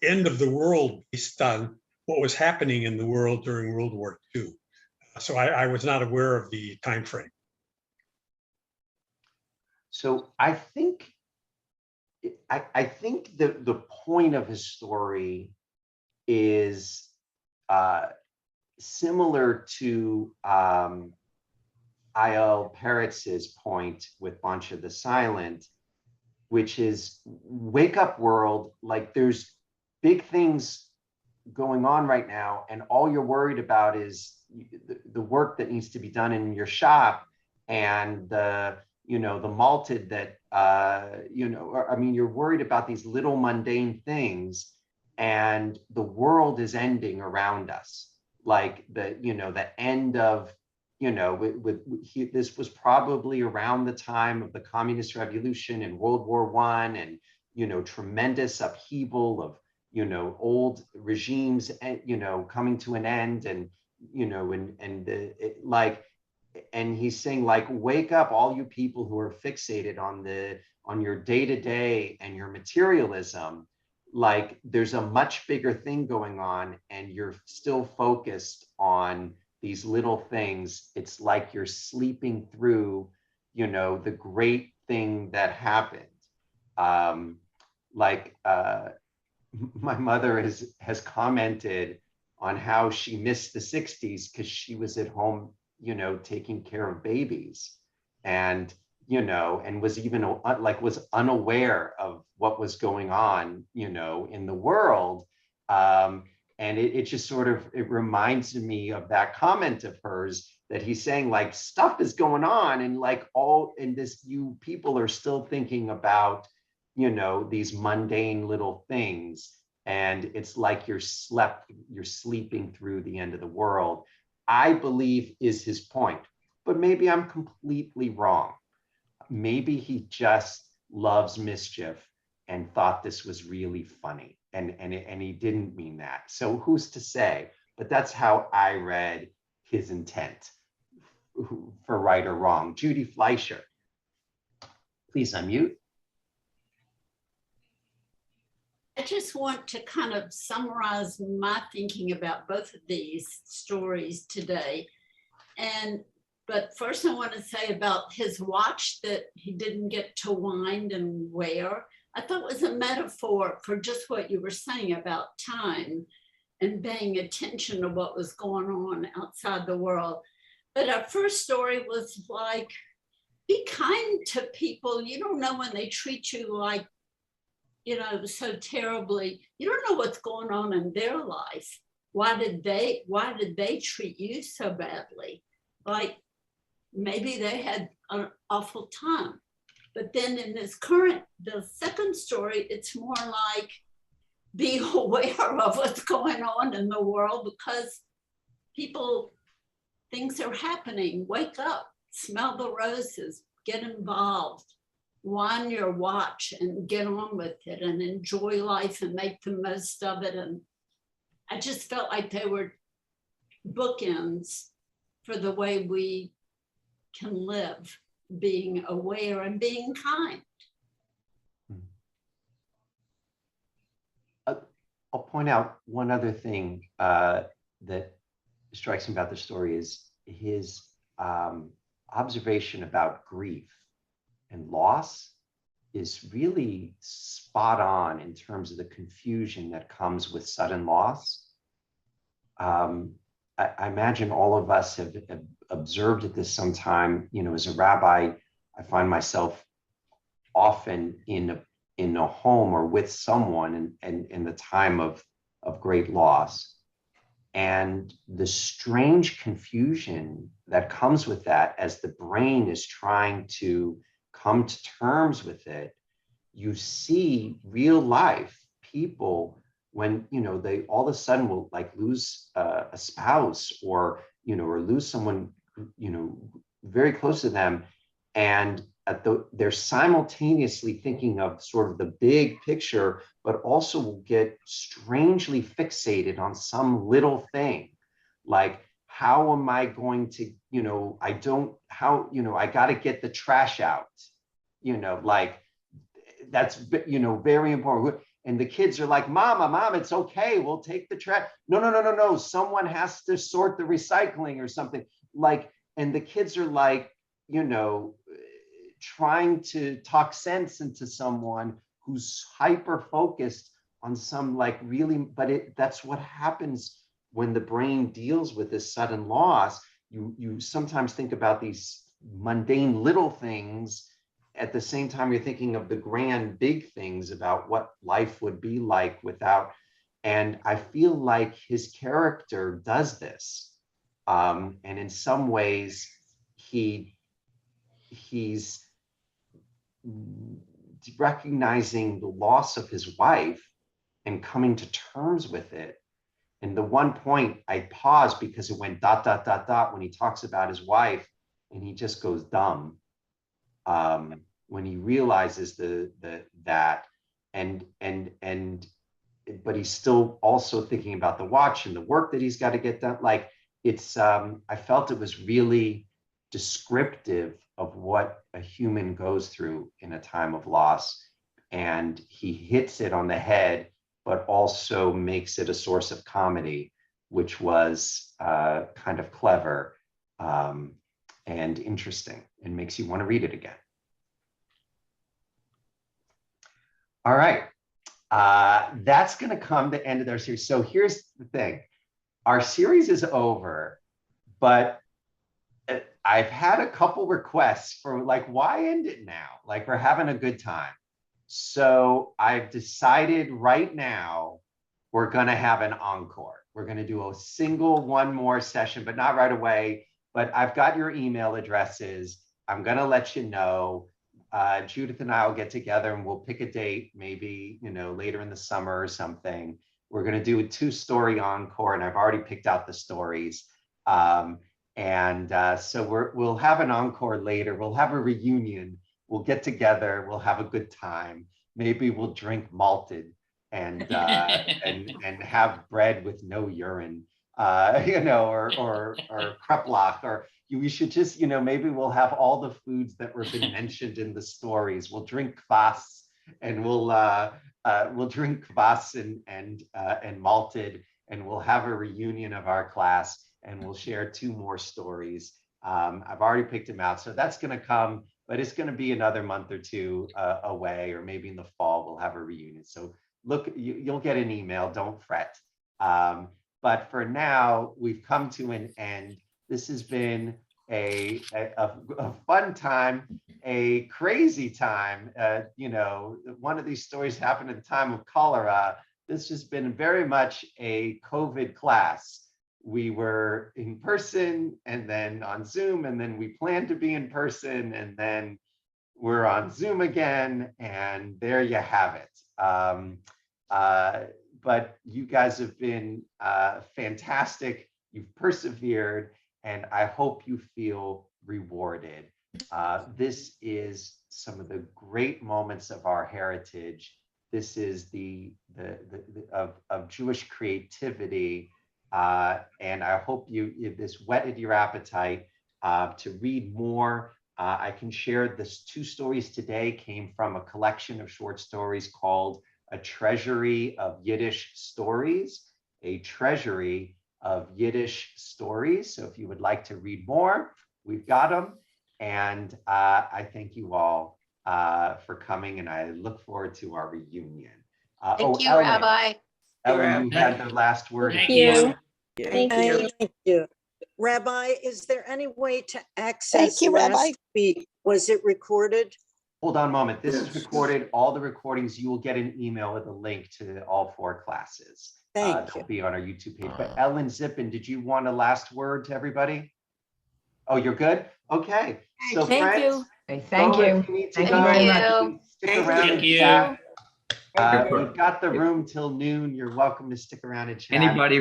the end of the world based on what was happening in the world during World War II. So I was not aware of the time frame. So I think the point of his story is similar to I.L. Peretz's point with Bunch of the Silent, which is wake up world, like there's big things going on right now, and all you're worried about is the work that needs to be done in your shop and the malted that you're worried about these little mundane things, and the world is ending around us. Like the end of, this was probably around the time of the Communist Revolution and World War I, and tremendous upheaval of old regimes coming to an end, and and he's saying, like, wake up, all you people who are fixated on your day-to-day and your materialism. Like, there's a much bigger thing going on, and you're still focused on these little things. It's like you're sleeping through the great thing that happened. My mother has commented on how she missed the 60s because she was at home taking care of babies, and was even was unaware of what was going on in the world. And it just sort of, it reminds me of that comment of hers, that he's saying, like, stuff is going on, and like all in this, you people are still thinking about these mundane little things, and it's like you're sleeping through the end of the world, I believe is his point. But maybe I'm completely wrong. Maybe he just loves mischief and thought this was really funny, and he didn't mean that. So who's to say? But that's how I read his intent, for right or wrong. Judy Fleischer, please unmute. I just want to kind of summarize my thinking about both of these stories today. But first I want to say about his watch that he didn't get to wind and wear. I thought it was a metaphor for just what you were saying about time and paying attention to what was going on outside the world. But our first story was like, be kind to people. You don't know when they treat you like, so terribly. You don't know what's going on in their life. Why did they treat you so badly? Like, maybe they had an awful time. But then in the second story, it's more like, be aware of what's going on in the world, because things are happening. Wake up, smell the roses, get involved, wind your watch and get on with it and enjoy life and make the most of it. And I just felt like they were bookends for the way we can live, being aware and being kind. I'll point out one other thing that strikes me about the story is his observation about grief and loss is really spot on in terms of the confusion that comes with sudden loss. I imagine all of us have observed at this sometime. As a rabbi, I find myself often in a home or with someone and in the time of great loss. And the strange confusion that comes with that, as the brain is trying to come to terms with it, you see real life people when they all of a sudden will like lose a spouse or lose someone very close to them, and they're simultaneously thinking of sort of the big picture, but also will get strangely fixated on some little thing, like, how am I going to, I got to get the trash out, like, that's, very important. And the kids are like, Mom, it's okay, we'll take the trash. No, someone has to sort the recycling or something. Like, and the kids are like, trying to talk sense into someone who's hyper focused on some like really, but that's what happens when the brain deals with this sudden loss. You sometimes think about these mundane little things, at the same time, you're thinking of the grand big things about what life would be like without, and I feel like his character does this. And in some ways, he's recognizing the loss of his wife and coming to terms with it. And the one point I paused because it went ... when he talks about his wife, and he just goes dumb when he realizes that, but he's still also thinking about the watch and the work that he's got to get done. Like it's, I felt it was really descriptive of what a human goes through in a time of loss, and he hits it on the head, but also makes it a source of comedy, which was kind of clever and interesting, and makes you want to read it again. All right, that's going to come to the end of our series. So here's the thing. Our series is over, but I've had a couple requests for like, why end it now? Like we're having a good time. So I've decided right now, we're going to have an encore. We're going to do one more session, but not right away. But I've got your email addresses. I'm going to let you know. Judith and I will get together and we'll pick a date, maybe, later in the summer or something. We're going to do a 2-story encore, and I've already picked out the stories. So we'll have an encore later. We'll have a reunion. We'll get together. We'll have a good time. Maybe we'll drink malted and have bread with no urine, or kreplach, or we should just, maybe we'll have all the foods that were been mentioned in the stories. We'll drink kvass, and we'll drink kvass and malted, and we'll have a reunion of our class, and we'll share 2 more stories. I've already picked them out, so that's going to come, but it's going to be another month or 2 away, or maybe in the fall we'll have a reunion. So look, you'll get an email, don't fret. But for now, we've come to an end. This has been a fun time, a crazy time. One of these stories happened at the time of cholera. This has been very much a COVID class. We were in person and then on Zoom, and then we planned to be in person, and then we're on Zoom again, and there you have it. But you guys have been fantastic. You've persevered, and I hope you feel rewarded. This is some of the great moments of our heritage. This is of Jewish creativity. And I hope this whetted your appetite to read more. I can share this 2 stories today came from a collection of short stories called A Treasury of Yiddish Stories, a treasury of Yiddish stories. So if you would like to read more, we've got them. And I thank you all for coming, and I look forward to our reunion. Thank you, Ellen. Rabbi. Ellen, you had the last word. Thank you. Thank you. Rabbi, is there any way to access last week? Was it recorded? Hold on a moment. This is recorded. All the recordings, you will get an email with a link to all 4 classes. They'll be on our YouTube page. But Ellen Zippin, did you want a last word to everybody? Oh, you're good? Okay. So Thank you. Thank you. Thank you very much. Stick around and chat. We've got the room till noon. You're welcome to stick around and chat. Anybody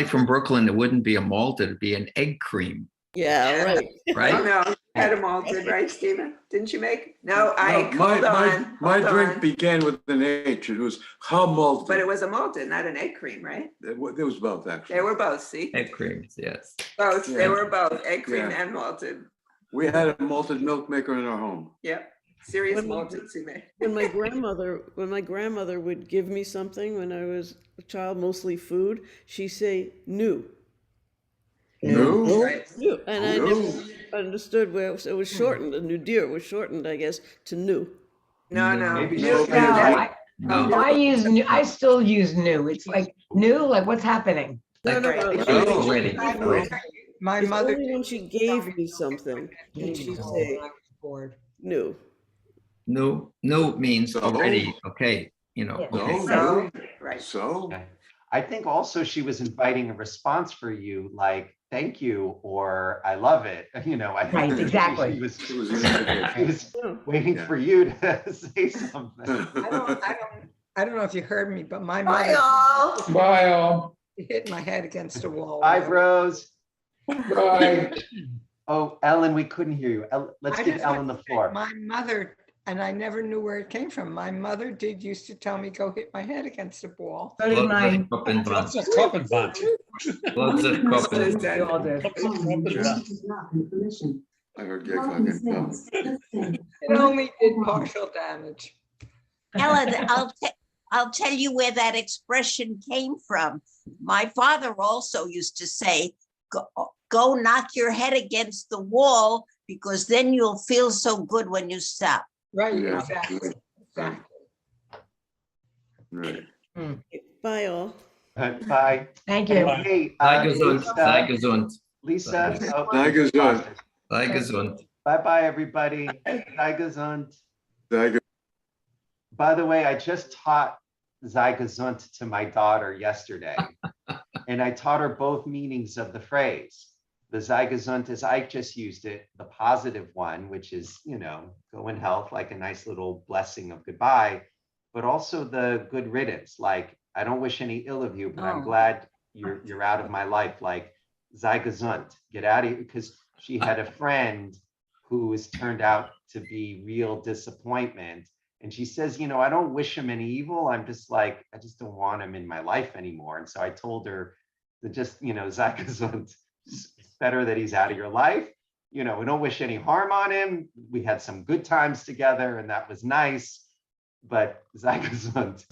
from Brooklyn, it wouldn't be a malt, it'd be an egg cream. Yeah, right. Right? Oh, no, you had them all good, right, Stephen? Didn't you make? No, hold on. My drink began with an H. It was malted. But it was a malted, not an egg cream, right? It was both, actually. They were both, see? Egg creams, yes. Both, Yeah. they were both, egg cream and malted. We had a malted milk maker in our home. Yep, serious malted, see me. When my grandmother would give me something when I was a child, mostly food, she'd say "new." No. Right. New. And I never understood where it was shortened. The Nadir was shortened, I guess, to new. No. I use new. I still use new. It's like new. Like what's happening? No. Ready. My It's mother, only when she gave me something, and she'd say, board. new. No means So- already, okay, you know, Yeah. okay. So, Right. so, Okay. I think also she was inviting a response for you, like, thank you, or I love it. You know, I think Right, maybe exactly. She was, It was an invitation. she was Oh. waiting Yeah. for you to say something. I don't know if you heard me, but my Bye, mother all. Bye, all. hit my head against a wall. Bye, Rose. Bye. Oh, Ellen, we couldn't hear you. Let's I give just want Ellen the to say, floor. My mother, and I never knew where it came from. My mother did used to tell me, go hit my head against a wall. So did mine. That's a Koppenband. Lots of couples. We all did. I heard Gay fucking. It only did partial damage. Ellen, I'll tell you where that expression came from. My father also used to say, go knock your head against the wall because then you'll feel so good when you stop. Right, Yeah. exactly. Exactly. Right. Bye all. Bye. Thank And you. hey, Sei gesund, sei Lisa, gesund, Lisa. Sei gesund. sei gesund. Bye-bye, everybody. Sei gesund. Sei gesund. By the way, I just taught sei gesund to my daughter yesterday. And I taught her both meanings of the phrase. The sei gesund, as I just used it, the positive one, which is, you know, go in health, like a nice little blessing of goodbye, but also the good riddance, like, I don't wish any ill of you, but I'm Oh. glad you're out of my life, like sei gesund, get out of here, because she had a friend who has turned out to be real disappointment. And she says, you know, I don't wish him any evil. I'm just like, I just don't want him in my life anymore. And so I told her to just, you know, sei gesund, it's better that he's out of your life. You know, we don't wish any harm on him. We had some good times together and that was nice, but sei gesund,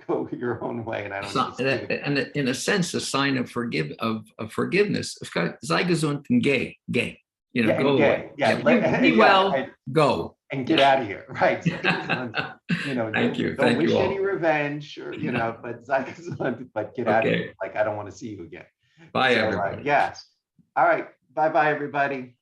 go your own way. And I don't So- need to see it. And in a sense, a sign of forgiveness. Sei gesund and gay, you know, Yeah, go and away. gay. Yeah, Be yeah, well, and- go. and get out of here. Right. You know, Thank you, don't thank wish you any all. revenge or, you know, but sei gesund, but get out of Okay. here. Like, I don't want to see you again. Bye, So, everybody. yes. All right. Bye-bye, everybody.